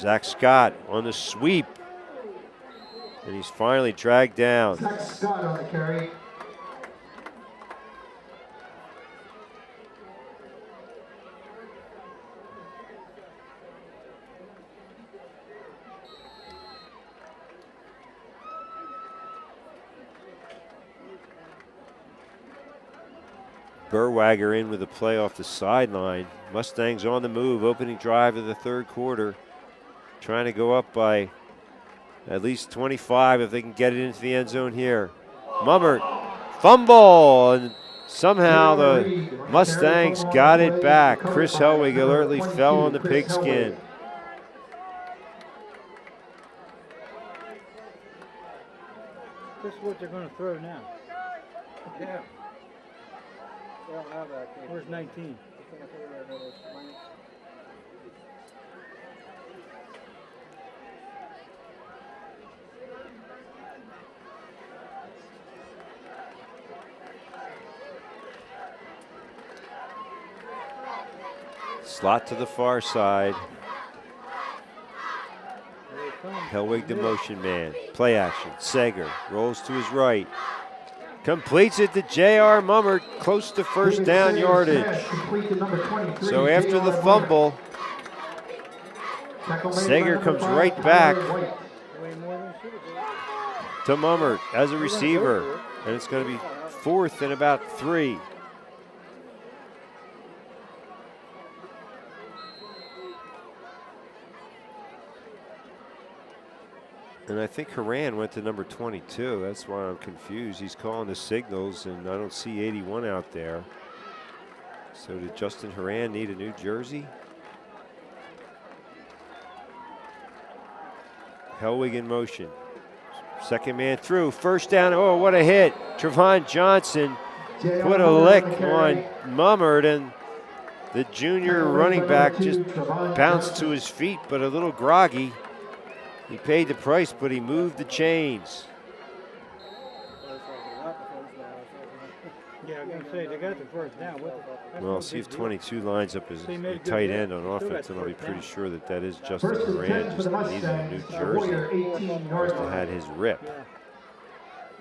Zach Scott on the sweep. And he's finally dragged down. Zach Scott on the carry. Burwager in with a play off the sideline. Mustangs on the move, opening drive of the third quarter. Trying to go up by at least 25 if they can get it into the end zone here. Mummert, fumble, and somehow the Mustangs got it back. Chris Helwig alertly fell on the pigskin. This is what they're going to throw now. Yeah. They don't have that. Where's 19? Slot to the far side. Helwig the motion man. Play action. Sager rolls to his right. Completes it to J.R. Mummert, close to first down yardage. So after the fumble, Sager comes right back to Mummert as a receiver. And it's going to be 4th and about 3. And I think Haran went to number 22. That's why I'm confused. He's calling the signals, and I don't see 81 out there. So did Justin Haran need a new jersey? Helwig in motion. Second man through. First down. Oh, what a hit. Trevon Johnson put a lick on Mummert, and the junior running back just bounced to his feet, but a little groggy. He paid the price, but he moved the chains. Yeah, I'm going to say, they got the first down. Well, I'll see if 22 lines up as a tight end on offense, and I'll be pretty sure that that is Justin Haran. Just needed a new jersey. Must have had his rip.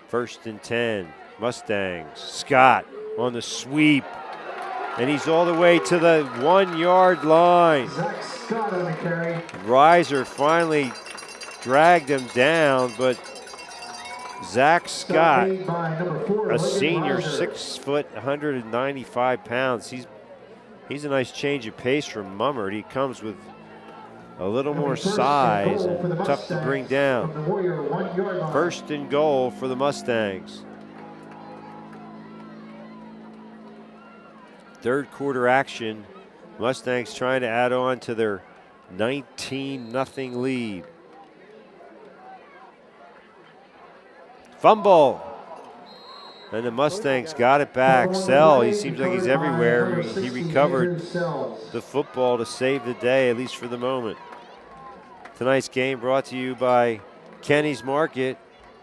1st and 10, Mustangs. Scott on the sweep, and he's all the way to the 1-yard line. Zach Scott on the carry. Reiser finally dragged him down, but Zach Scott, a senior, 6 foot, 195 pounds. He's a nice change of pace from Mummert. He comes with a little more size and tough to bring down. 1st and goal for the Mustangs. Third quarter action. Mustangs trying to add on to their 19-0 lead. Fumble. And the Mustangs got it back. Sell, he seems like he's everywhere. He recovered the football to save the day, at least for the moment. Tonight's game brought to you by Kenny's Market.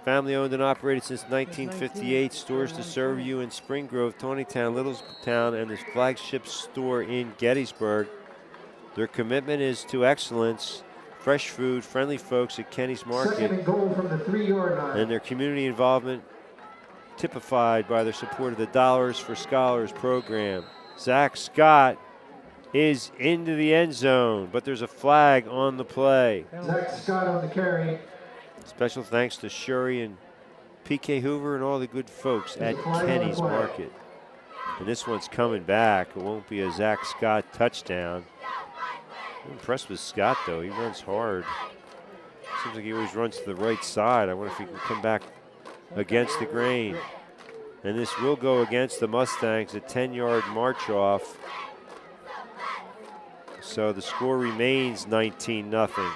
Family owned and operated since 1958. Stores to serve you in Spring Grove, Tonytown, Littletown, and the flagship store in Gettysburg. Their commitment is to excellence. Fresh food, friendly folks at Kenny's Market. 2nd and goal from the 3-yard line. And their community involvement typified by their support of the Dollars for Scholars program. Zach Scott is into the end zone, but there's a flag on the play. Zach Scott on the carry. Special thanks to Shuri and PK Hoover and all the good folks at Kenny's Market. And this one's coming back. It won't be a Zach Scott touchdown. I'm impressed with Scott, though. He runs hard. Seems like he always runs to the right side. I wonder if he can come back against the grain. And this will go against the Mustangs, a 10-yard march off. So the score remains 19-0.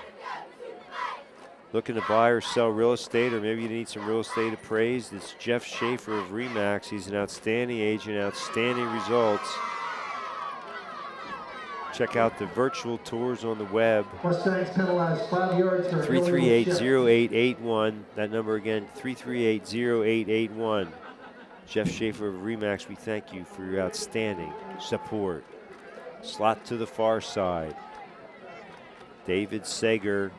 Looking to buy or sell real estate, or maybe you need some real estate appraised. It's Jeff Schaefer of RE/MAX. He's an outstanding agent, outstanding results. check out the virtual tours on the web. Mustangs penalized 5 yards for 338-0881. That number again, 338-0881. Jeff Schaefer of Remax, we thank you for your outstanding support. Slot to the far side. David Sager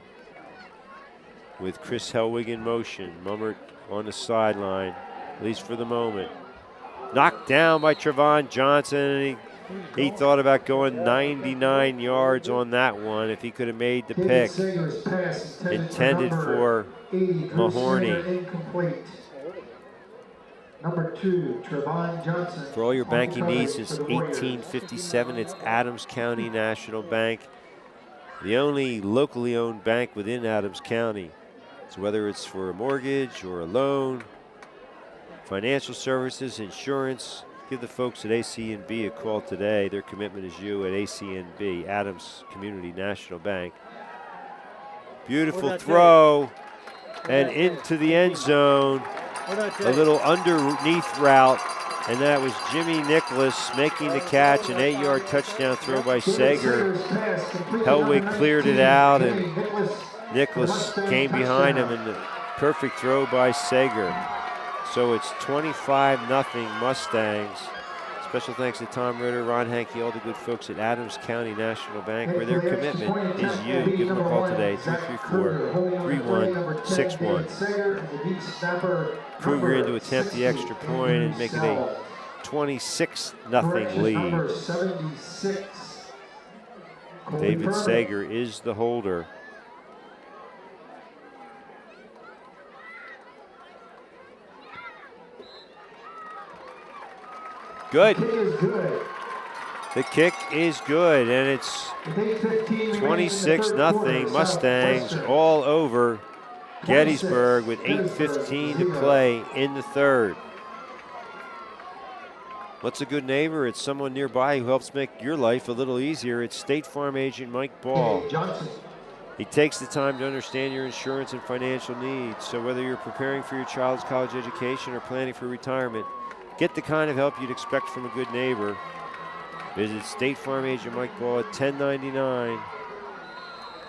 with Chris Helwig in motion. Mummert on the sideline, at least for the moment. Knocked down by Trevon Johnson. He thought about going 99 yards on that one if he could have made the pick. Intended for Mahorny. Number 2, Trevon Johnson. For all your banking needs since 1857, it's Adams County National Bank, the only locally owned bank within Adams County. So whether it's for a mortgage or a loan, financial services, insurance, give the folks at ACNB a call today. Their commitment is you at ACNB, Adams Community National Bank. Beautiful throw and into the end zone. A little underneath route, and that was Jimmy Nicholas making the catch, an 8-yard touchdown throw by Sager. Helwig cleared it out, and Nicholas came behind him, and the perfect throw by Sager. So it's 25-0 Mustangs. Special thanks to Tom Ritter, Ron Hankey, all the good folks at Adams County National Bank, where their commitment is you. Give them a call today, 334-3161. Kruger in to attempt the extra point and make it a 26-0 lead. David Sager is the holder. Good. The kick is good, and it's 26-0 Mustangs all over Gettysburg with 8:15 to play in the third. What's a good neighbor? It's someone nearby who helps make your life a little easier. It's State Farm agent Mike Ball. He takes the time to understand your insurance and financial needs. So whether you're preparing for your child's college education or planning for retirement, get the kind of help you'd expect from a good neighbor. Visit State Farm agent Mike Ball at 1099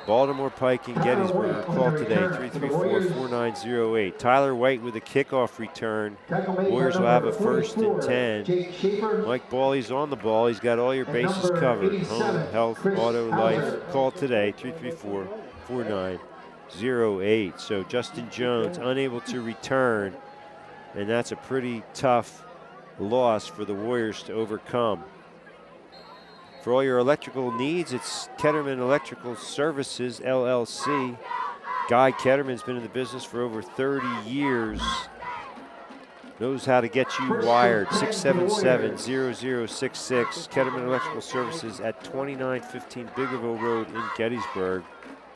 Baltimore Pike in Gettysburg. Call today, 334-4908. Tyler White with a kickoff return. Warriors will have a 1st and 10. Mike Ball, he's on the ball. He's got all your bases covered. Home, health, auto, life. Call today, 334-4908. So Justin Jones unable to return, and that's a pretty tough loss for the Warriors to overcome. For all your electrical needs, it's Ketterman Electrical Services, LLC. Guy Ketterman's been in the business for over 30 years. Knows how to get you wired. 677-0066. Ketterman Electrical Services at 2915 Biggerville Road in Gettysburg.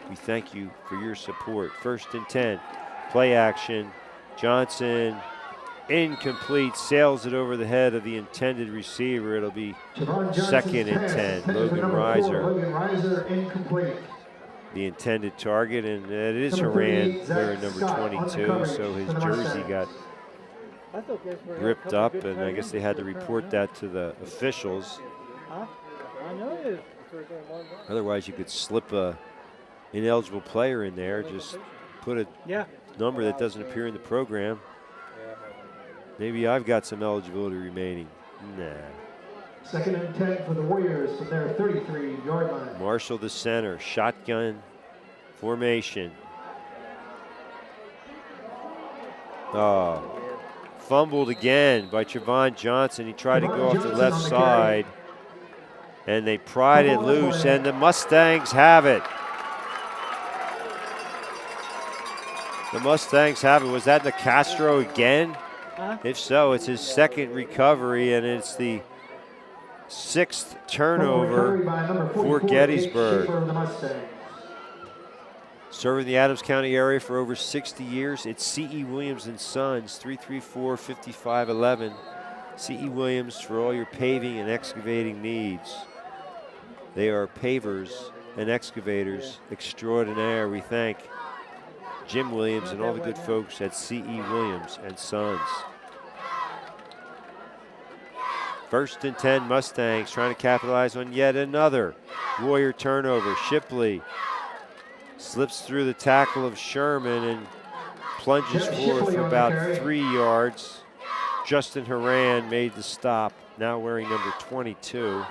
We thank you for your support. 1st and 10. Play action. Johnson. Incomplete, sails it over the head of the intended receiver. It'll be 2nd and 10. Logan Reiser, incomplete. The intended target, and it is Haran, wearing number 22, so his jersey got ripped up, and I guess they had to report that to the officials. Otherwise, you could slip a ineligible player in there, just put a number that doesn't appear in the program. Maybe I've got some eligibility remaining. Nah. 2nd and 10 for the Warriors from their 33-yard line. Marshall the center, shotgun formation. Fumbled again by Trevon Johnson. He tried to go off the left side, and they pried it loose, and the Mustangs have it. The Mustangs have it. Was that Nicastro again? If so, it's his 2nd recovery, and it's the 6th turnover for Gettysburg. Serving the Adams County area for over 60 years, it's C.E. Williams & Sons, 334-5511. C.E. Williams for all your paving and excavating needs. They are pavers and excavators extraordinaire. We thank Jim Williams and all the good folks at C.E. Williams & Sons. First and 10 Mustangs trying to capitalize on yet another Warrior turnover. Shipley slips through the tackle of Sherman and plunges forward for about 3 yards. Justin Horan made the stop, now wearing number 22.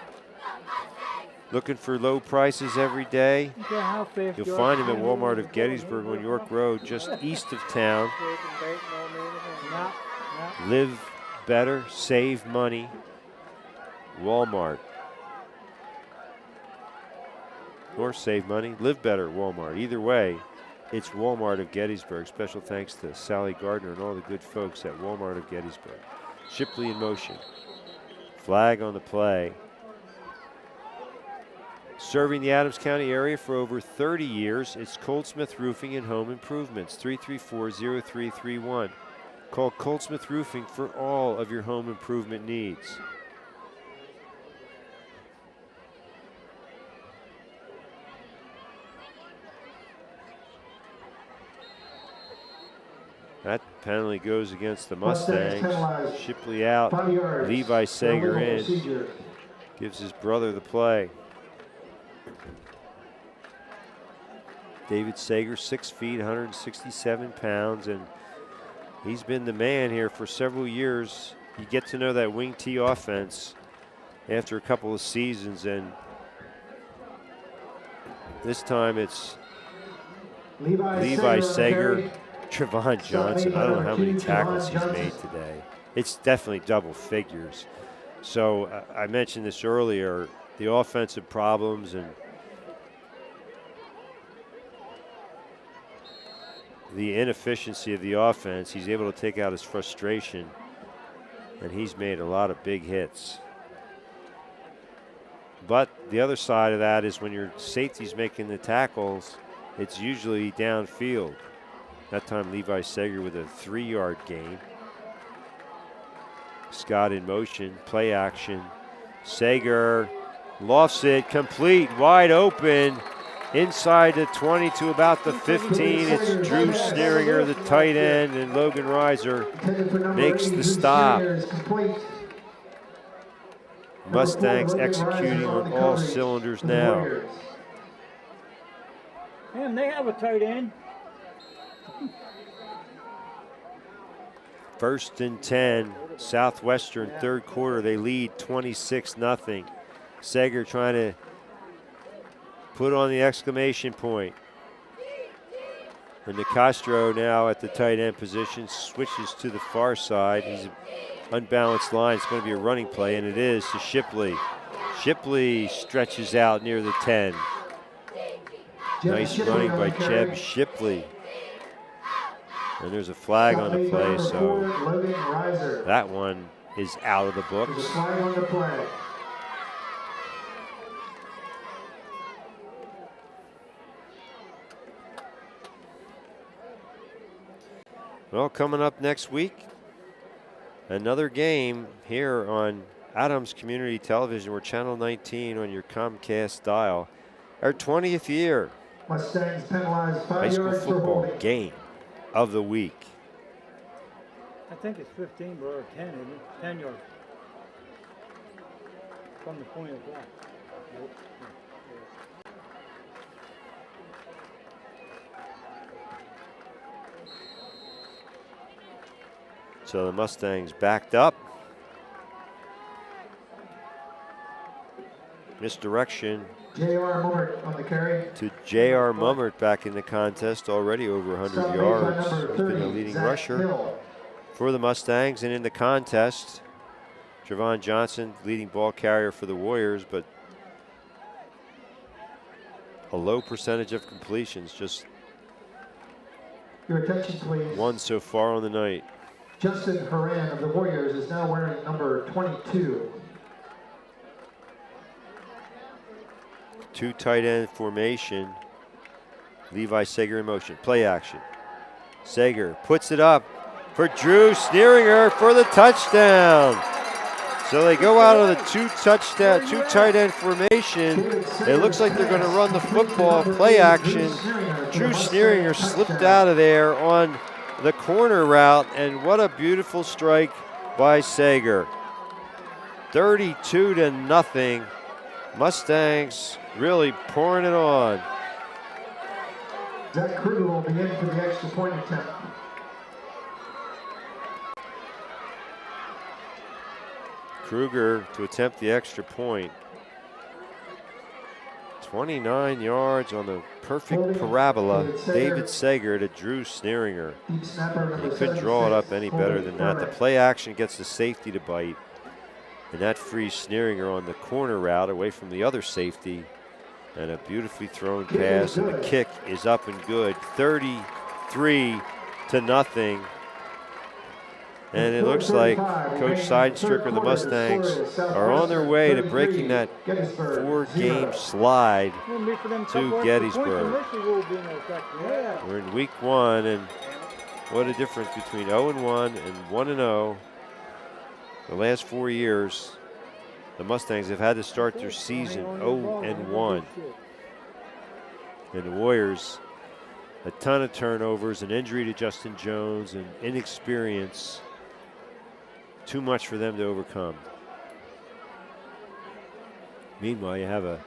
Looking for low prices every day? You'll find him at Walmart of Gettysburg on York Road, just east of town. Live better, save money. Walmart. Or save money, live better, Walmart. Either way, it's Walmart of Gettysburg. Special thanks to Sally Gardner and all the good folks at Walmart of Gettysburg. Shipley in motion. Flag on the play. Serving the Adams County area for over 30 years, it's Coldsmith Roofing and Home Improvements, 334-0331. Call Coldsmith Roofing for all of your home improvement needs. That penalty goes against the Mustangs. Shipley out, Levi Sager in, gives his brother the play. David Sager, 6 feet, 167 pounds, and he's been the man here for several years. You get to know that wing T offense after a couple of seasons, and this time it's Levi Sager, Trevon Johnson. I don't know how many tackles he's made today. It's definitely double figures. So I mentioned this earlier, the offensive problems and the inefficiency of the offense. He's able to take out his frustration, and he's made a lot of big hits. But the other side of that is when your safety's making the tackles, it's usually downfield. That time Levi Sager with a 3-yard gain. Scott in motion, play action. Sager lofts it, complete, wide open. Inside the 20 to about the 15. It's Drew Sneeringer, the tight end, and Logan Reiser makes the stop. Mustangs executing on all cylinders now. Man, they have a tight end. First and 10, Southwestern, third quarter. They lead 26-0. Sager trying to put on the exclamation point. And Nicastro now at the tight end position switches to the far side. He's an unbalanced line. It's going to be a running play, and it is to Shipley. Shipley stretches out near the 10. Nice running by Jeb Shipley. And there's a flag on the play, so that one is out of the books. Well, coming up next week, another game here on Adams Community Television. We're Channel 19 on your Comcast dial. Our 20th year Mustangs penalized 5 high school yards for football holding. game of the week. I think it's 15, bro, or 10, isn't it? 10 yards. From the point of that. Nope. So the Mustangs backed up. Misdirection J.R. Mummert on the carry. to J.R. Mummert back in the contest, already over 100 yards. He's been the leading rusher for the Mustangs, and in the contest, Trevon Johnson, leading ball carrier for the Warriors, but a low percentage of completions, just Your attention, please. one so far on the night. Justin Horan of the Warriors is now wearing number 22. Two tight end formation. Levi Sager in motion. Play action. Sager puts it up for Drew Sneeringer for the touchdown. So they go out of the two tight end formation. It looks like they're going to run the football. Play action. Drew Sneeringer slipped out of there on the corner route, and what a beautiful strike by Sager. 32-0. Mustangs really pouring it on. Zach Kruger will be in for the extra point attempt. Kruger to attempt the extra point. 29 yards on the perfect parabola. David Sager to Drew Sneeringer. He couldn't draw it up any better than that. The play action gets the safety to bite. And that frees Sneeringer on the corner route away from the other safety. And a beautifully thrown pass, and the kick is up and good. 33-0. And it looks like Coach Seidenstricker and the Mustangs are on their way to breaking that 4-game slide to Gettysburg. We're in week 1, and what a difference between 0-1 and 1-0. The last 4 years, the Mustangs have had to start their season 0-1. And the Warriors, a ton of turnovers, an injury to Justin Jones, and inexperience. Too much for them to overcome. Meanwhile, you have a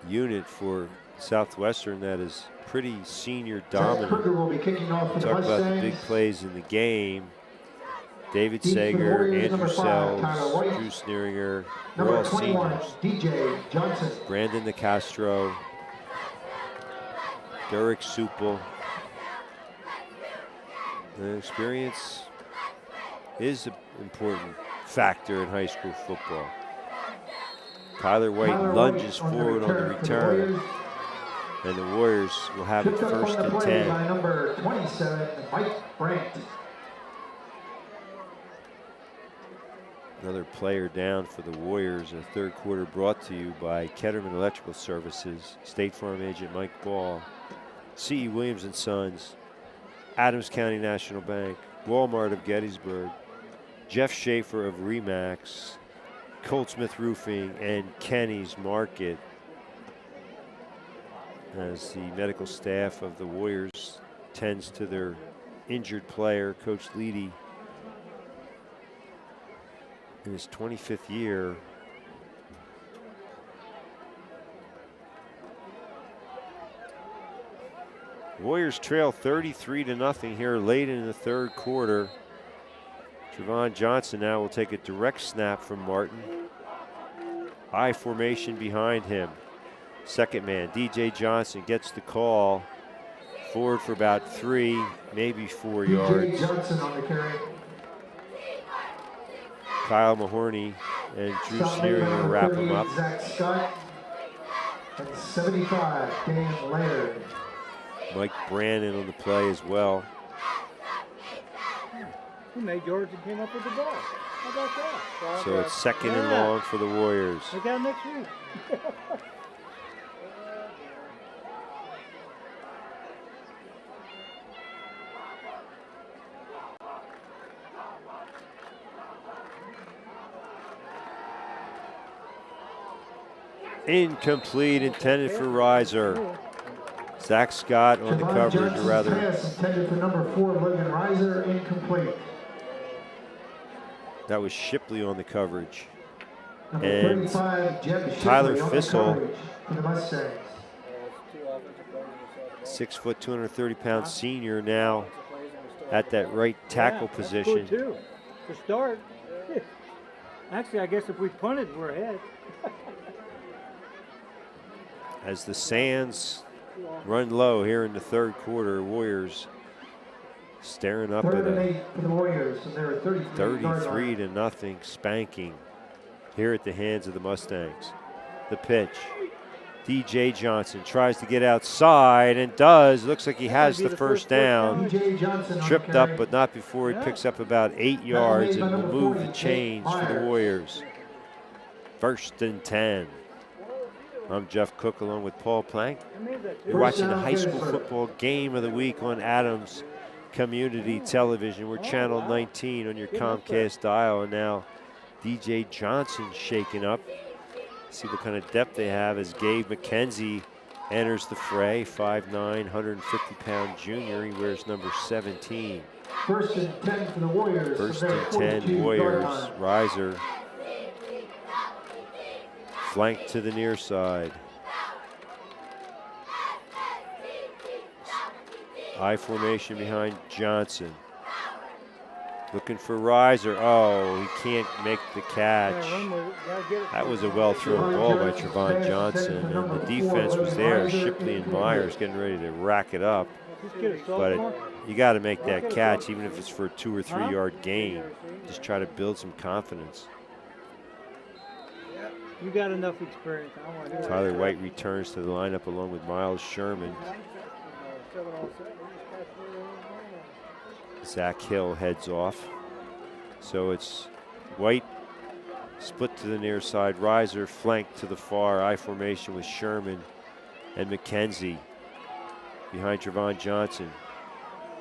unit for Southwestern that is pretty senior dominant. Talk about the big plays in the game. David Sager, Andrew Sells, Drew Sneeringer, they're all seniors. Brandon DeCastro, Derek Supel. The experience is an important factor in high school football. Tyler White lunges forward on the return, and the Warriors will have it 1st and 10. By number 27, Mike Brandt. Another player down for the Warriors. A third quarter brought to you by Ketterman Electrical Services, State Farm agent Mike Ball, C.E. Williams & Sons, Adams County National Bank, Walmart of Gettysburg, Jeff Schaefer of Remax, Coltsmith Roofing, and Kenny's Market. As the medical staff of the Warriors tends to their injured player, Coach Leedy, in his 25th year. Warriors trail 33-0 here late in the third quarter. Trevon Johnson now will take a direct snap from Martin. I formation behind him. Second man, DJ Johnson gets the call. Forward for about 3, maybe 4 yards. Johnson on the carry. Kyle Mahorny and Drew Sneeringer will wrap him up. Zach Scott and 75, Dan Laird. Mike Brannon on the play as well. Who made yards and came up with the ball? How about that? So it's 2nd and long for the Warriors. Look out next week. Incomplete, intended for Reiser. Zach Scott on the coverage, or rather. Pass intended for number 4, Logan Reiser, incomplete. That was Shipley on the coverage. Number And 35, Jeb Tyler Shipley on the Fissel, coverage for the Mustangs. 6 foot, 230 pound senior now at that right tackle position. That's good too, to start. Actually, I guess if we punted, we're ahead. As the Sands run low here in the third quarter, Warriors staring up at 3rd and a 8 for the Warriors, and they're 33-0 spanking here at the hands of the Mustangs. The pitch. DJ Johnson tries to get outside and does. Looks like he has the first down. Tripped up, but not before he picks up about 8 yards and will move the chains for the Warriors. 1st and 10. I'm Jeff Cook along with Paul Plank. You're watching the high school football game of the week on Adams Community Television. We're channel 19 on your Comcast dial, and now DJ Johnson shaking up. See what kind of depth they have as Gabe McKenzie enters the fray. 5'9", 150-pound junior. He wears number 17. First and 10 for the Warriors. First from their and 10 42-yard Warriors. line. Reiser flank to the near side. I formation behind Johnson. Looking for Reiser. Oh, he can't make the catch. That was a well-thrown ball by Trevon Johnson, and the defense was there. Shipley and Myers getting ready to rack it up. But you got to make that catch, even if it's for a 2 or 3 yard gain. Just try to build some confidence. You got enough experience. Tyler White returns to the lineup along with Miles Sherman. Zach Hill heads off. So it's White split to the near side. Reiser flanked to the far. I formation with Sherman and McKenzie behind Trevon Johnson.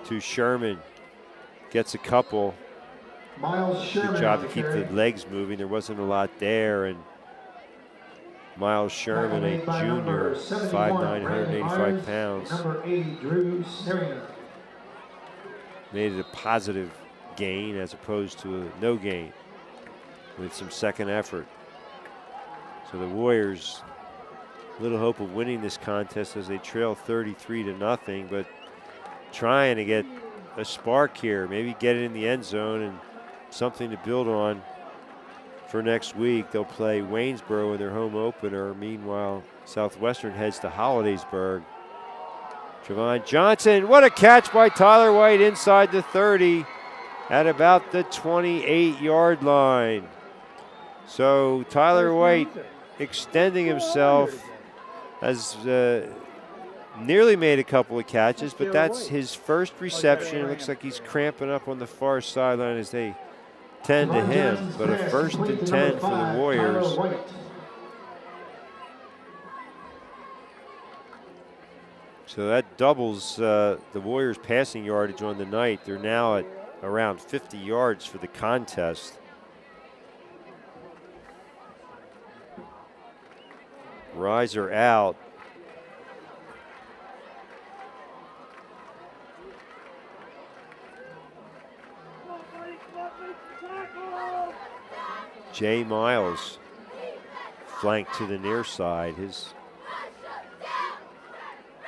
To Sherman. Gets a couple. Miles Sherman. Good job to keep the legs moving. There wasn't a lot there. And Miles Sherman, a junior, 5'9", 185 pounds. Number 80, Drew Snarian. Made it a positive gain as opposed to a no gain with some second effort. So the Warriors, little hope of winning this contest as they trail 33-0, but trying to get a spark here, maybe get it in the end zone and something to build on for next week. They'll play Waynesboro in their home opener. Meanwhile, Southwestern heads to Hollidaysburg. Trevon Johnson, what a catch by Tyler White inside the 30 at about the 28-yard line. So Tyler White extending himself, has nearly made a couple of catches, but that's his first reception. It looks like he's cramping up on the far sideline as they tend to him, but a first and 10 for the Warriors. So that doubles the Warriors' passing yardage on the night. They're now at around 50 yards for the contest. Reiser out. Jay Miles flanked to the near side. His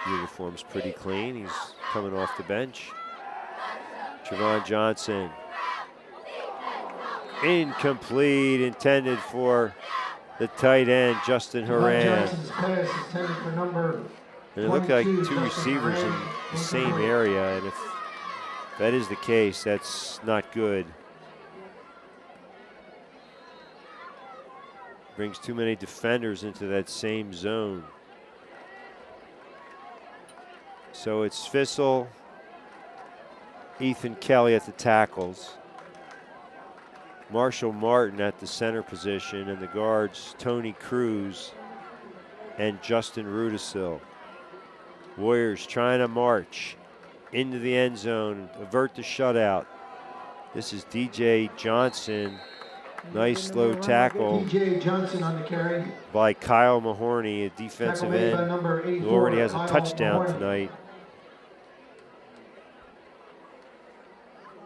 uniform's pretty clean. He's coming off the bench. Trevon Johnson. Incomplete, intended for the tight end, Justin Horan. And it looked like two receivers in the same area, and if that is the case, that's not good. Brings too many defenders into that same zone. So it's Fissel, Ethan Kelly at the tackles, Marshall Martin at the center position, and the guards Tony Cruz and Justin Rudisil. Warriors trying to march into the end zone, avert the shutout. This is DJ Johnson. Nice slow tackle DJ Johnson on the carry. by Kyle Mahorny, a defensive end who already has a touchdown tonight.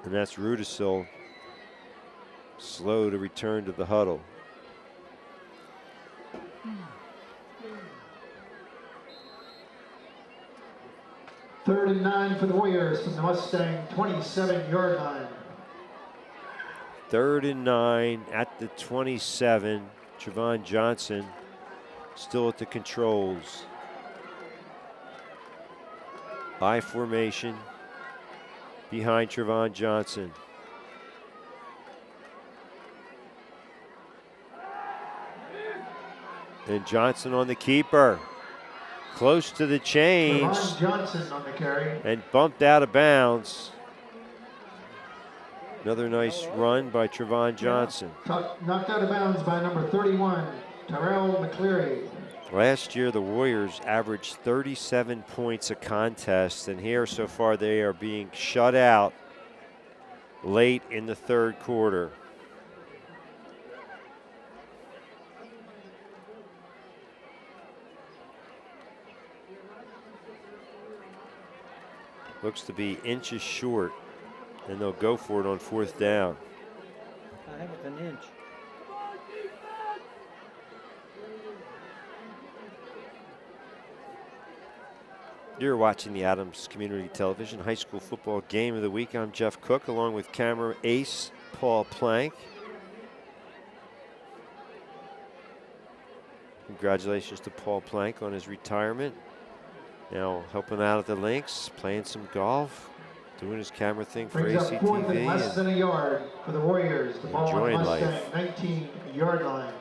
And that's Rudisil, slow to return to the huddle. Third and 9 for the Warriors from the Mustang 27-yard line. 3rd and 9 at the 27. Trevon Johnson still at the controls. I formation behind Trevon Johnson. And Johnson on the keeper. Close to the chains. Trevon Johnson on the carry. And bumped out of bounds. Another nice run by Trevon Johnson. Knocked out of bounds by number 31, Terrell McCleary. Last year, the Warriors averaged 37 points a contest, and here so far they are being shut out late in the 3rd quarter. Looks to be inches short and they'll go for it on 4th down. I think it's an inch. You're watching the Adams Community Television High School Football Game of the Week. I'm Jeff Cook, along with camera ace Paul Plank. Congratulations to Paul Plank on his retirement. Now helping out at the links, playing some golf, doing his camera thing for Brings up 4th and less ACTV. than a yard for the Warriors. The ball on the Enjoying Mustang life. 19-yard line.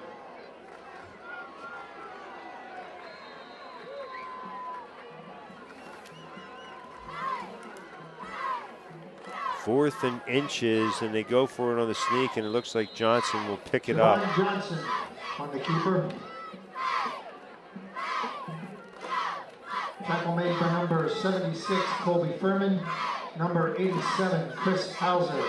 Fourth and inches, and they go for it on the sneak, and it looks like Johnson will pick it up. Johnson on the keeper. Tackle made by number 76, Colby Furman. Number 87, Chris Hauser.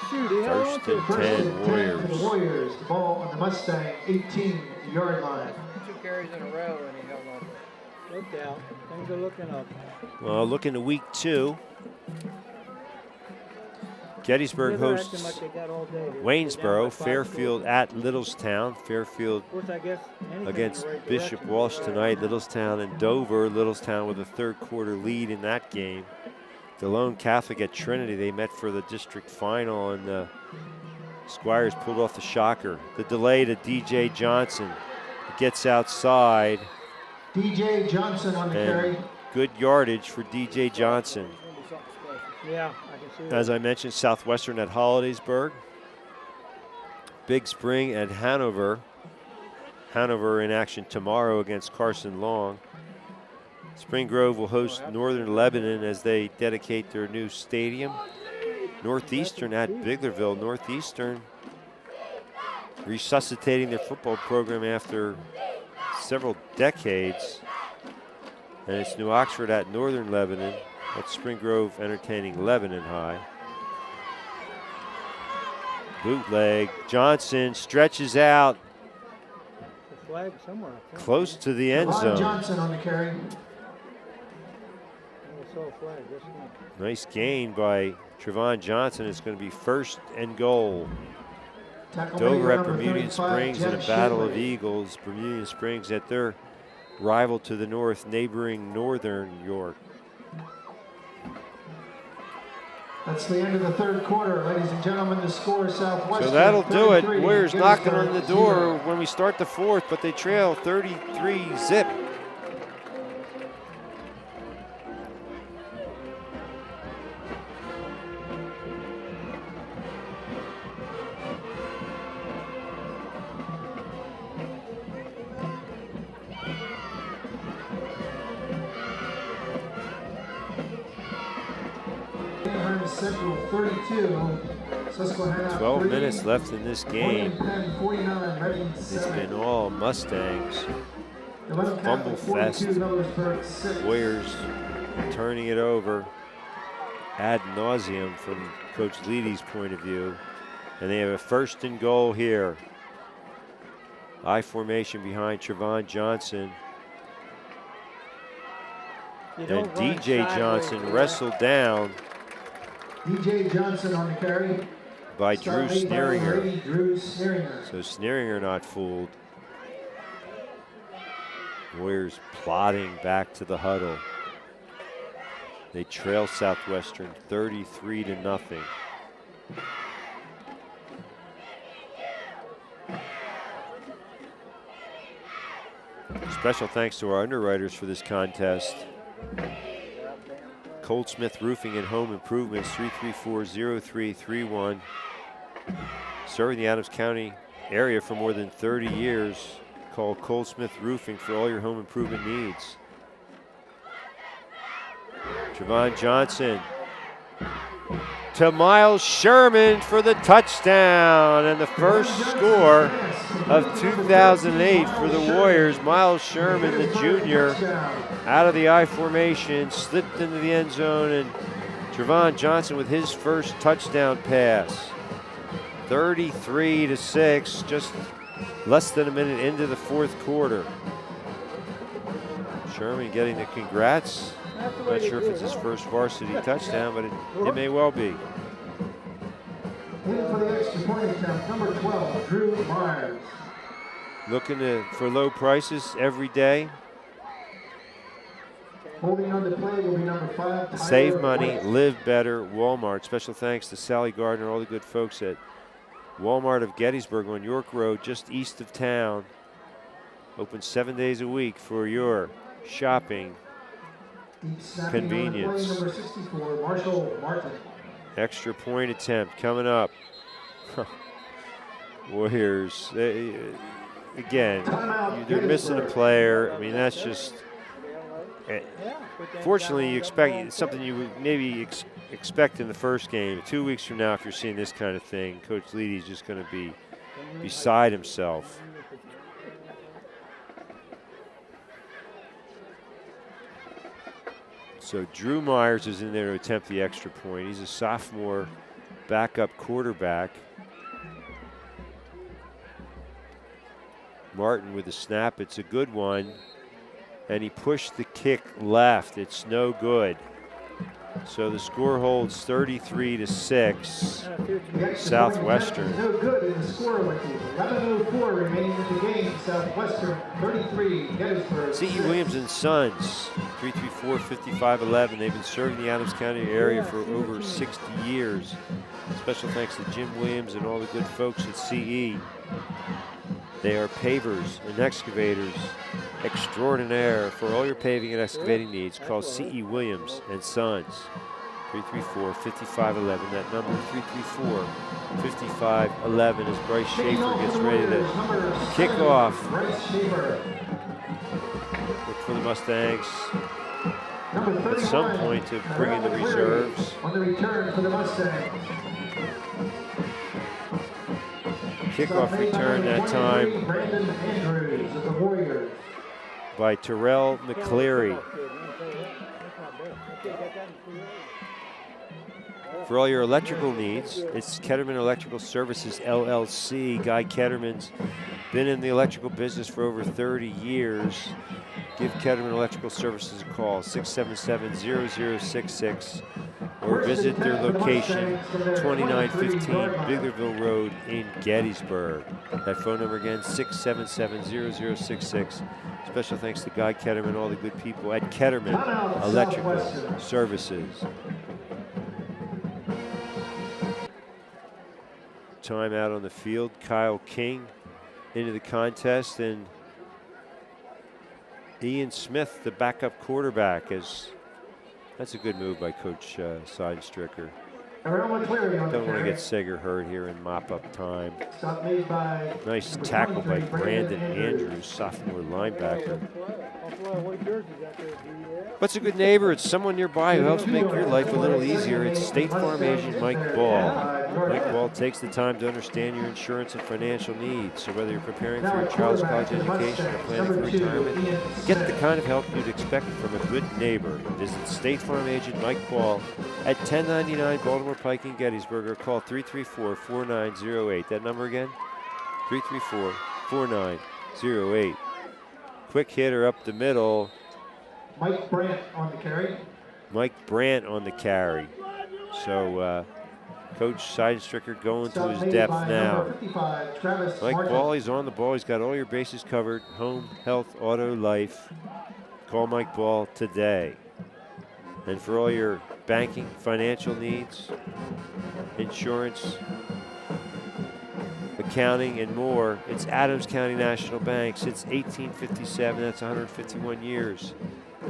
Shoot, he held on First to and it. 10 For Warriors. the Warriors. The ball on the Mustang 18-yard line. 2 carries in a row and he held on to it. Look out. Things are looking up. Well, looking to week 2. Gettysburg They're acting hosts like they got all day. They're down Waynesboro, by 5 Fairfield scores. at Littlestown. Fairfield Of course, I guess anything in against the right Bishop direction. Walsh tonight. Littlestown and Dover. Littlestown with a 3rd quarter lead in that game. Delone Catholic at Trinity. They met for the district final, and the Squires pulled off the shocker. The delay to DJ Johnson. He gets outside, DJ Johnson on the carry. and good yardage for DJ Johnson. It's going to be something special. Yeah, I can see that. As I mentioned, Southwestern at Hollidaysburg. Big Spring at Hanover. Hanover in action tomorrow against Carson Long. Spring Grove will host Northern Lebanon as they dedicate their new stadium. Northeastern at Biglerville. Northeastern resuscitating their football program after several decades. And it's New Oxford at Northern Lebanon. That's Spring Grove entertaining Lebanon High. Bootleg. Johnson stretches out The flag somewhere. I think. close to the end Ron zone. Johnson on the carry. I saw a flag. This one. Nice gain by Trevon Johnson. It's going to be 1st and goal. Tackle Dover made by at number Bermudian 35, Springs in a Jeff battle of Shipley. eagles. Bermudian Springs at their rival to the north, neighboring Northern York. That's the end of the 3rd quarter, ladies and gentlemen. The score is Southwestern. So that'll do it. 33, Warriors knocking on the Gettysburg, door 0. when we start the 4th, but they trail 33-zip. Central 32. Susquehanna 12 3, minutes left in this game. William Penn 49, Reading It's 7. been all Mustangs. Eleven fumble Catholic 42, fest. Millersburg 6. Warriors turning it over ad nauseum from Coach Leedy's point of view. And they have a 1st and goal here. I formation behind Trevon Johnson. You And don't run DJ sideways Johnson for that. wrestled down DJ Johnson on the carry. by Drew Start made by Sneeringer. Brady Drew Sneeringer. So Sneeringer not fooled. Warriors plodding back to the huddle. They trail Southwestern 33-0. Special thanks to our underwriters for this contest. Cold Smith Roofing and Home Improvements, 334-0331. Serving the Adams County area for more than 30 years. Call Cold Smith Roofing for all your home improvement needs. Trevon Johnson to Miles Sherman for the touchdown, and the first score of 2008 for the Warriors. Miles Sherman, the junior, out of the I formation, slipped into the end zone, and Trevon Johnson with his first touchdown pass. 33-6, just less than a minute into the 4th quarter. Sherman getting the congrats That's the way Not they sure do if it's it. his first varsity touchdown, but it may well be. In for the extra point attempt, number 12, Drew Myers. Looking for low prices every day. Holding on the play will be number 5, Tyler Save money, White. live better, Walmart. Special thanks to Sally Gardner, all the good folks at Walmart of Gettysburg on York Road, just east of town. Open 7 days a week for your shopping Deep snapping on the convenience. play, number 64, Marshall Martin. Extra point attempt coming up. Warriors, again, they're missing a player. I mean, that's just, fortunately, you expect something you would maybe expect in the first game. 2 weeks from now, if you're seeing this kind of thing, Coach Leedy's just going to be beside himself. So Drew Myers is in there to attempt the extra point. He's a sophomore backup quarterback. Martin with the snap. It's a good one. And he pushed the kick left. It's no good. So the score holds 33-6. Southwestern. No good in the score with 11:04 remaining in the game. Southwestern 33, Gettysburg. C.E. Williams and Sons, 334-5511. They've been serving the Adams County area for over 60 years. Special thanks to Jim Williams and all the good folks at C.E. They are pavers and excavators extraordinaire. For all your paving and excavating needs, call C.E. Williams and Sons. 334-5511. That number 334-5511 as Bryce Schaefer gets ready to kick off. Look for the Mustangs at some point to bring in the reserves. On the return for the Mustangs. Kickoff return that time Brandon Andrews of the Warriors. by Terrell McCleary. For all your electrical needs, it's Ketterman Electrical Services, LLC. Guy Ketterman's been in the electrical business for over 30 years. Give Ketterman Electrical Services a call, 677-0066, or visit their location, 2915 Biglerville Road in Gettysburg. That phone number again, 677-0066. Special thanks to Guy Ketterman, all the good people at Ketterman Electrical Services. Timeout on the field. Kyle King into the contest, and Ian Smith, the backup quarterback, that's a good move by Coach Seidenstricker. Don't want to get Sager hurt here in mop-up time. Nice tackle by Brandon Andrews, sophomore linebacker. What's a good neighbor? It's someone nearby who helps make your life a little easier. It's State Farm agent Mike Ball. Mike Ball takes the time to understand your insurance and financial needs. So whether you're preparing for your child's college education or planning for retirement, get the kind of help you'd expect from a good neighbor. Visit State Farm agent Mike Ball at 1099 Baltimore Pike in Gettysburg, or call 334-4908. That number again, 334-4908. Quick hitter up the middle. Mike Brandt on the carry. Mike Brandt on the carry. So Coach Seidenstricker going to his depth now. Mike Ball, he's on the ball. He's got all your bases covered. Home, health, auto, life. Call Mike Ball today. And for all your banking, financial needs, insurance, accounting, and more, it's Adams County National Bank. Since 1857, that's 151 years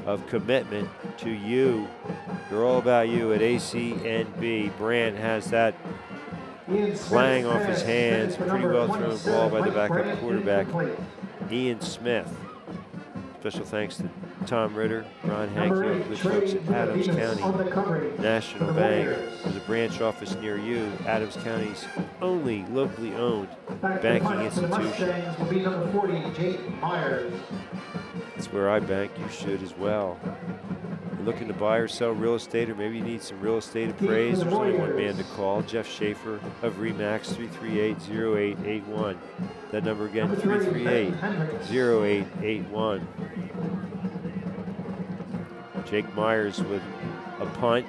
of commitment to you. They're all about you at ACNB. Brandt has that flying off his hands. Pretty well thrown ball by the backup quarterback, Ian Smith. Special thanks to Tom Ritter, Ron Hankey, good folks at Adams County National Bank. There's a branch office near you, Adams County's only locally owned banking institution. That's where I bank. You should as well. You're looking to buy or sell real estate, or maybe you need some real estate appraised. There's only one man to call, Jeff Schaefer of RE/MAX, 338-0881. That number again, 338-0881. Jake Myers with a punt.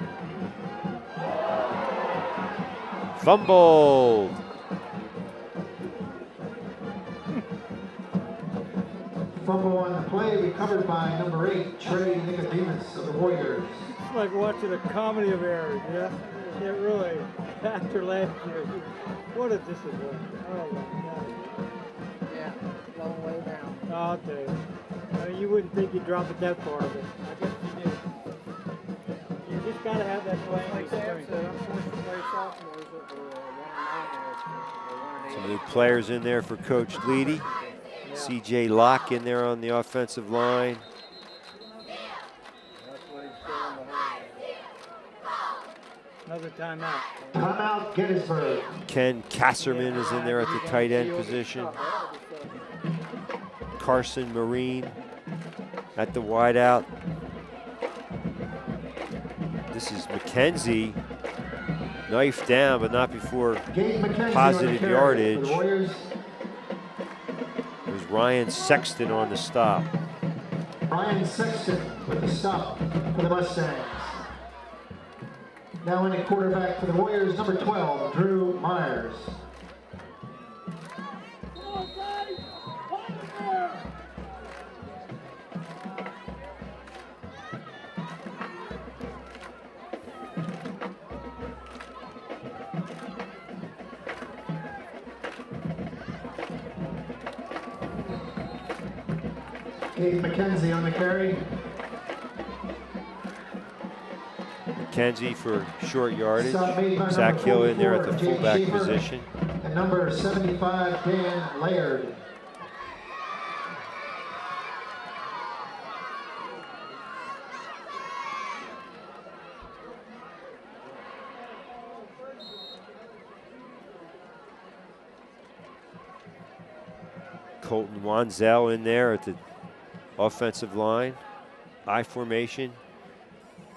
Fumbled. Fumble on the play, recovered by number 8, Trey Nicodemus of the Warriors. It's like watching a comedy of errors, yeah? It really, after last year, what a disappointment. Oh my God. Yeah, long way down. Oh, I'll tell you. I mean, you wouldn't think you'd drop it that far, but I guess you do. You just gotta have that playing Like Sam experience. said, unfortunately, sophomores that were 1-9 Some new players in there for Coach Leedy. Yeah. CJ Locke in there on the offensive line. That's what he's showing the whole. Another timeout. Timeout, Gettysburg. Ken Kasserman is in there at the tight end position. Carson Marine at the wideout. This is McKenzie. Knife down, but not before Gabe McKenzie positive on the carry yardage. for the Warriors. It was Ryan Sexton on the stop. Ryan Sexton with the stop for the Mustangs. Now in at quarterback for the Warriors, number 12, Drew Myers. Gabe McKenzie on the carry. McKenzie for short yardage. Stop made by Zach number Hill in there at the 44, fullback Jake Schaefer. position. And number 75, Dan Laird. Colton Wanzel in there at the offensive line. I formation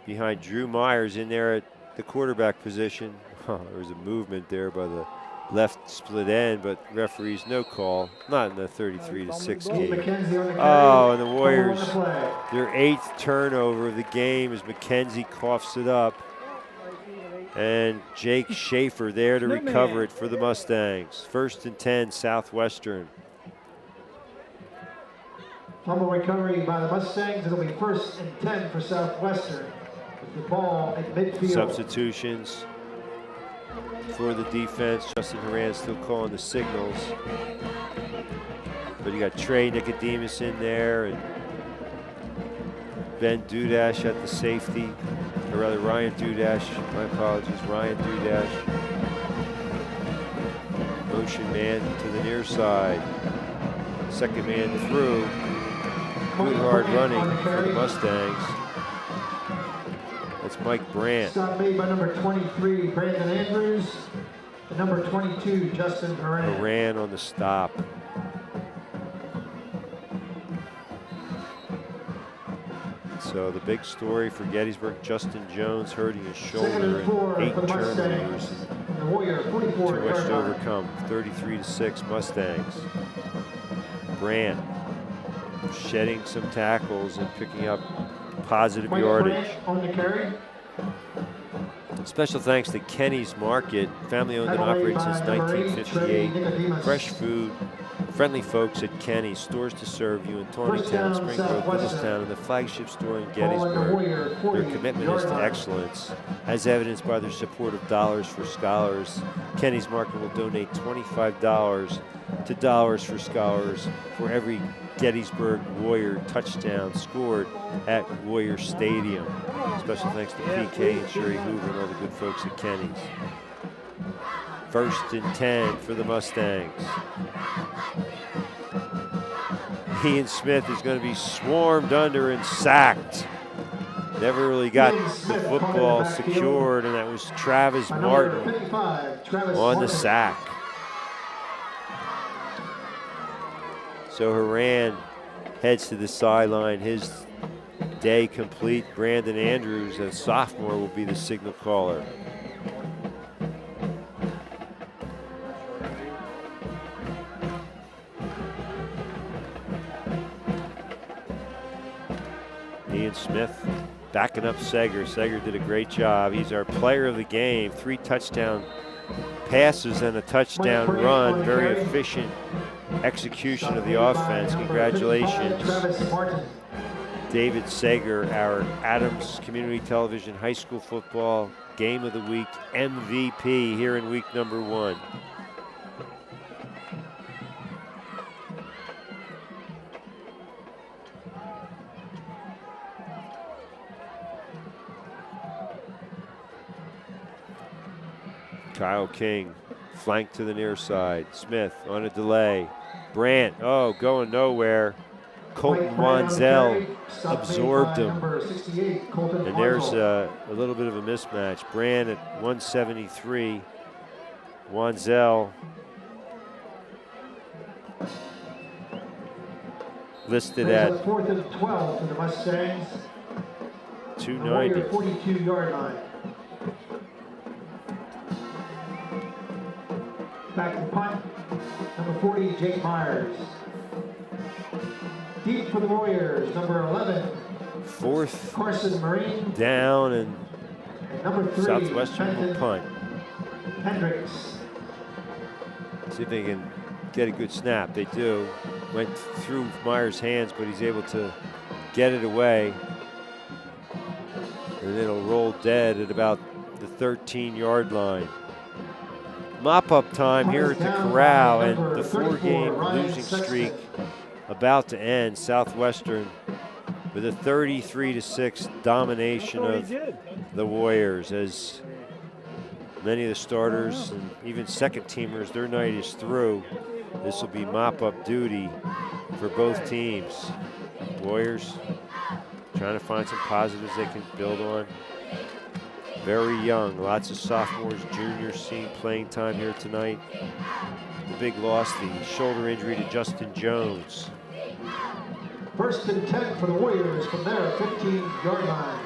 behind Drew Myers in there at the quarterback position. There was a movement there by the left split end, but referees no call. Not in the 33-6 Gabe game. McKenzie on the carry. Oh, and the Fumble on Warriors, the play. their 8th turnover of the game as McKenzie coughs it up. And Jake Schaefer there to recover it for the Mustangs. 1st and 10, Southwestern. Fumble recovery by the Mustangs. It'll be 1st and 10 for Southwestern. With the ball at midfield. Substitutions for the defense. Justin Horan still calling the signals. But you got Trey Nicodemus in there and Ben Dudash at the safety. Or rather Ryan Dudash, my apologies, Ryan Dudash. Motion man to the near side. Second man through. Good hard running for the Mustangs. That's Mike Brandt. Stop made by number 23, Brandon Andrews. And number 22, Justin Horan. Horan on the stop. So the big story for Gettysburg, Justin Jones hurting his shoulder and 8 turnovers. The Warrior, 44 Too much to overcome. 33-6 Mustangs. Brandt shedding some tackles and picking up positive Mike yardage. Brandt on the carry. Special thanks to Kenny's Market, family owned and operated since 1958. Fresh food, friendly folks at Kenny's, stores to serve you in Tawnytown, Spring Grove, Littlestown, and the flagship store in Gettysburg. Their commitment is to excellence, as evidenced by their support of Dollars for Scholars. Kenny's Market will donate $25 to Dollars for Scholars for every Gettysburg Warrior touchdown scored at Warrior Stadium. Special thanks to PK and Sherry Hoover and all the good folks at Kenny's. 1st and 10 for the Mustangs. Ian Smith is going to be swarmed under and sacked. Never really got the football secured, and that was Travis Martin on the sack. So Horan heads to the sideline. His day complete. Brandon Andrews, a sophomore, will be the signal caller. Ian Smith backing up Sager. Sager did a great job. He's our player of the game. 3 touchdown passes and a touchdown run. Very efficient execution of the offense. Congratulations, David Sager, our Adams Community Television High School Football Game of the Week MVP here in week number 1. Kyle King, flank to the near side. Smith on a delay. Brandt, oh, going nowhere. Colton Wanzel absorbed him. And there's a little bit of a mismatch. Brandt at 173. Wanzel listed at 4th and 12 for the Mustangs. 290. 42-yard line. Back to punt, number 40, Jake Myers. Deep for the Warriors, number 11. 4th Carson Marine. down, and number 3, Southwestern will punt. Hendricks. See if they can get a good snap. They do. Went through Myers' hands, but he's able to get it away. And it'll roll dead at about the 13-yard line. Mop-up time here at the Corral, and the 4-game losing streak about to end. Southwestern with a 33-6 domination of the Warriors, as many of the starters and even second-teamers, their night is through. This will be mop-up duty for both teams. Warriors trying to find some positives they can build on. Very young, lots of sophomores, juniors seeing playing time here tonight. The big loss, the shoulder injury to Justin Jones. 1st and 10 for the Warriors from their 15-yard line.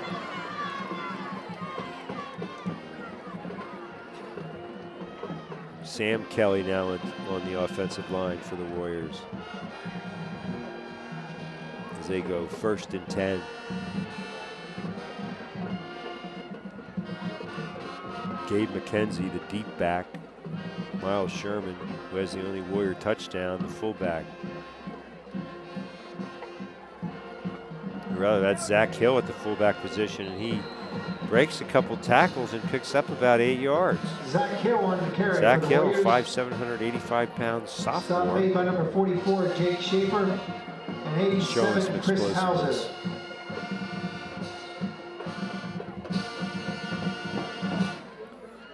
Sam Kelly now on the offensive line for the Warriors, as they go 1st and 10. Gabe McKenzie, the deep back. Miles Sherman, who has the only Warrior touchdown, the fullback. Or rather, that's Zach Hill at the fullback position, and he breaks a couple tackles and picks up about 8 yards. Zach Hill on the carry. Zach Hill, 5'7", 185-pound sophomore. Stop made by number 44, Jake Schaefer, and 87, Chris Hauser.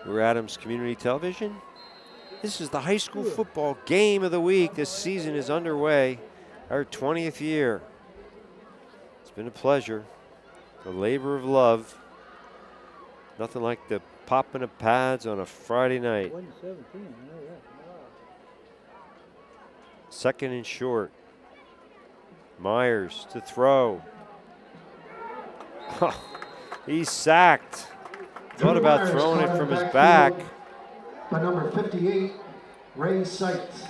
We're Adams Community Television. This is the high school football game of the week. This season is underway, our 20th year. It's been a pleasure, a labor of love. Nothing like the popping of pads on a Friday night. 2nd and short. Myers to throw. He's sacked. Thought about throwing it from his back. By number 58, Ray Seitz.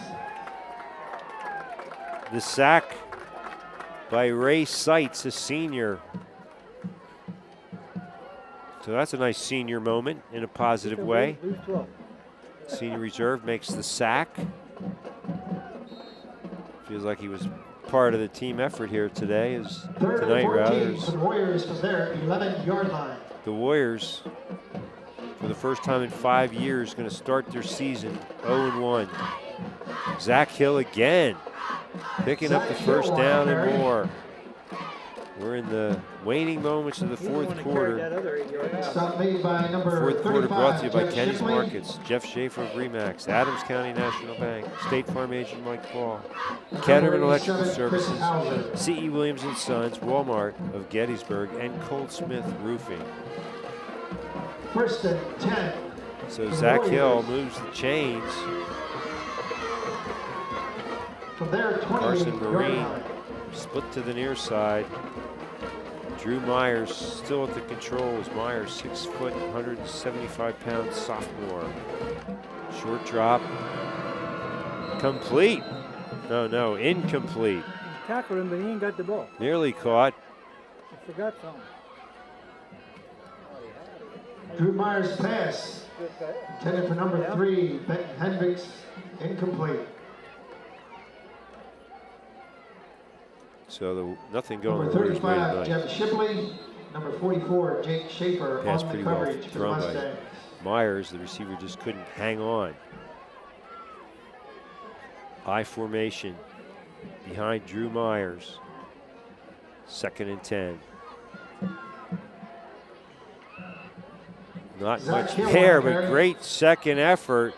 The sack by Ray Seitz, a senior. So that's a nice senior moment in a positive way. Senior reserve makes the sack. Feels like he was part of the team effort here today, as tonight rather. The Warriors from their 11-yard line. The Warriors, for the first time in 5 years, going to start their season 0-1. Zach Hill again, picking up the first down and more. We're in the waning moments of the 4th quarter. Stop made by number 4th quarter brought to you by Jeff Kenny's Shipley. Markets, Jeff Schaefer of Remax, Adams County National Bank, State Farm Agent Mike Paul, Ketterman Electrical Services, C.E. Williams & Sons, Walmart of Gettysburg, and Coldsmith Roofing. 1st and 10. So Zach Hill moves the chains. From their Carson 28-yard Marine line. split to the near side. Drew Myers still at the controls. Myers, 6 foot, 175-pound sophomore. Short drop. Complete. No, incomplete. Tackled him, but he ain't got the ball. Nearly caught. I forgot something. Drew Myers' pass, Good pass. intended for number 3, Benton Hendricks, incomplete. So nothing going Number the Warriors' way 35, tonight. Jeff Shipley. Number 44, Jake Schaefer Pass on the pretty well coverage for the thrown by Mustangs. Myers. The receiver just couldn't hang on. I formation behind Drew Myers. 2nd and 10. Not Zach much Hill there, on but carry. great second effort.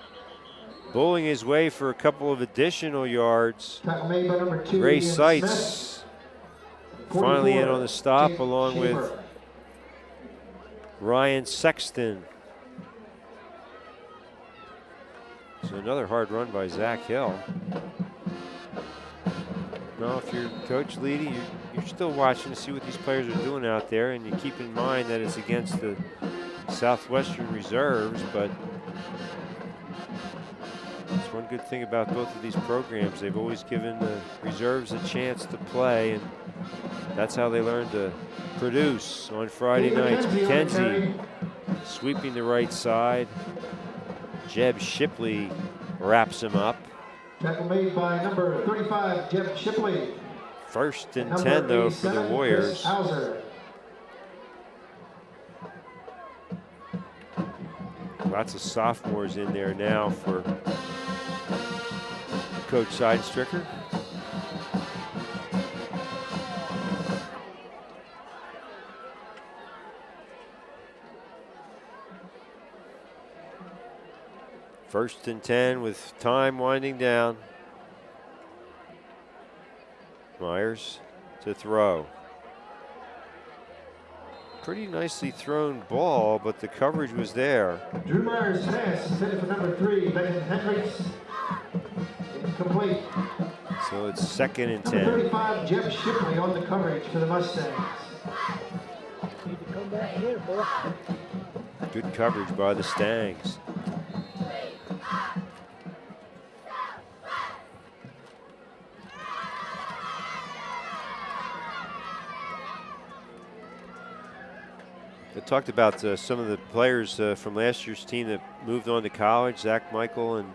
Bowling his way for a couple of additional yards. Tackle made by number 2, Ray Ian Seitz Smith. finally in 44, on the stop, Jake along with Schaefer. Ryan Sexton. So another hard run by Zach Hill. Now, if you're Coach Leedy, you're still watching to see what these players are doing out there, and you keep in mind that it's against the Southwestern reserves, but that's one good thing about both of these programs. They've always given the reserves a chance to play, and that's how they learn to produce. On Friday nights, McKenzie sweeping the right side. Jeb Shipley wraps him up. Tackle made by number 35, Jeff Shipley. 1st and Number 10 though for the 87, Warriors. Chris Hauser. Lots of sophomores in there now for Coach Seidenstricker. First and 10 with time winding down. Myers to throw. Pretty nicely thrown ball, but the coverage was there. Drew Myers' pass, intended for number 3, Benton Hendricks. Incomplete. So it's 2nd and Number 10. 35, Jeff Shipley on the coverage for the Mustangs. Need to come back here, boy. Good coverage by the Stangs. I talked about some of the players from last year's team that moved on to college. Zach Michael and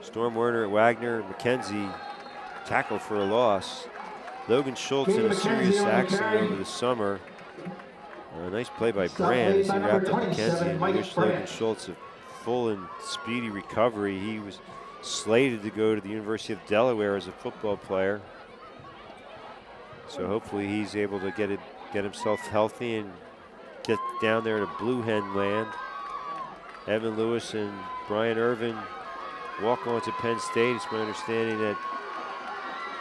Storm Werner at Wagner. McKenzie tackled for a loss. Logan Schultz in a serious accident over the summer. A nice play by Brand as he wrapped up McKenzie, and we wish Logan Schultz a full and speedy recovery. He was slated to go to the University of Delaware as a football player. So hopefully he's able to get himself healthy and get down there to Blue Hen land. Evan Lewis and Brian Irvin walk on to Penn State. It's my understanding that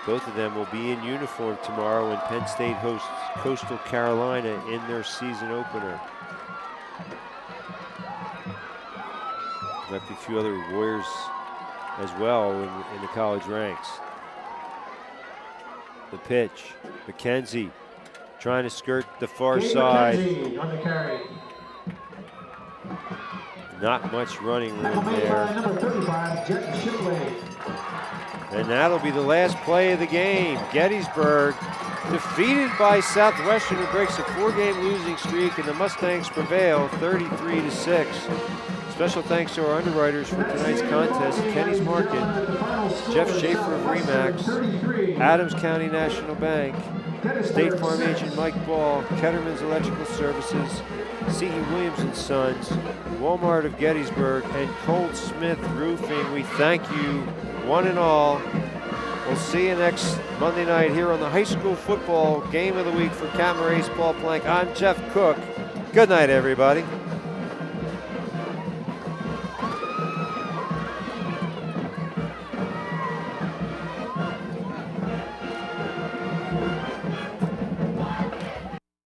both of them will be in uniform tomorrow when Penn State hosts Coastal Carolina in their season opener. Might be a few other Warriors as well in the college ranks. The pitch, McKenzie trying to skirt the far Gabe side. McKenzie on the carry. Not much running Tackle room made by there. number 35, Jeff Shipley. And that'll be the last play of the game. Gettysburg defeated by Southwestern, who breaks a 4-game losing streak, and the Mustangs prevail 33-6. Special thanks to our underwriters for tonight's contest: Kenny's Market, Jeff Schaefer of Remax, Adams County National Bank, State Farm agent Mike Ball, Ketterman's Electrical Services, C.E. Williams & Sons, Walmart of Gettysburg, and Cold Smith Roofing. We thank you, one and all. We'll see you next Monday night here on the high school football game of the week for Camarades Paul Plank. I'm Jeff Cook. Good night, everybody.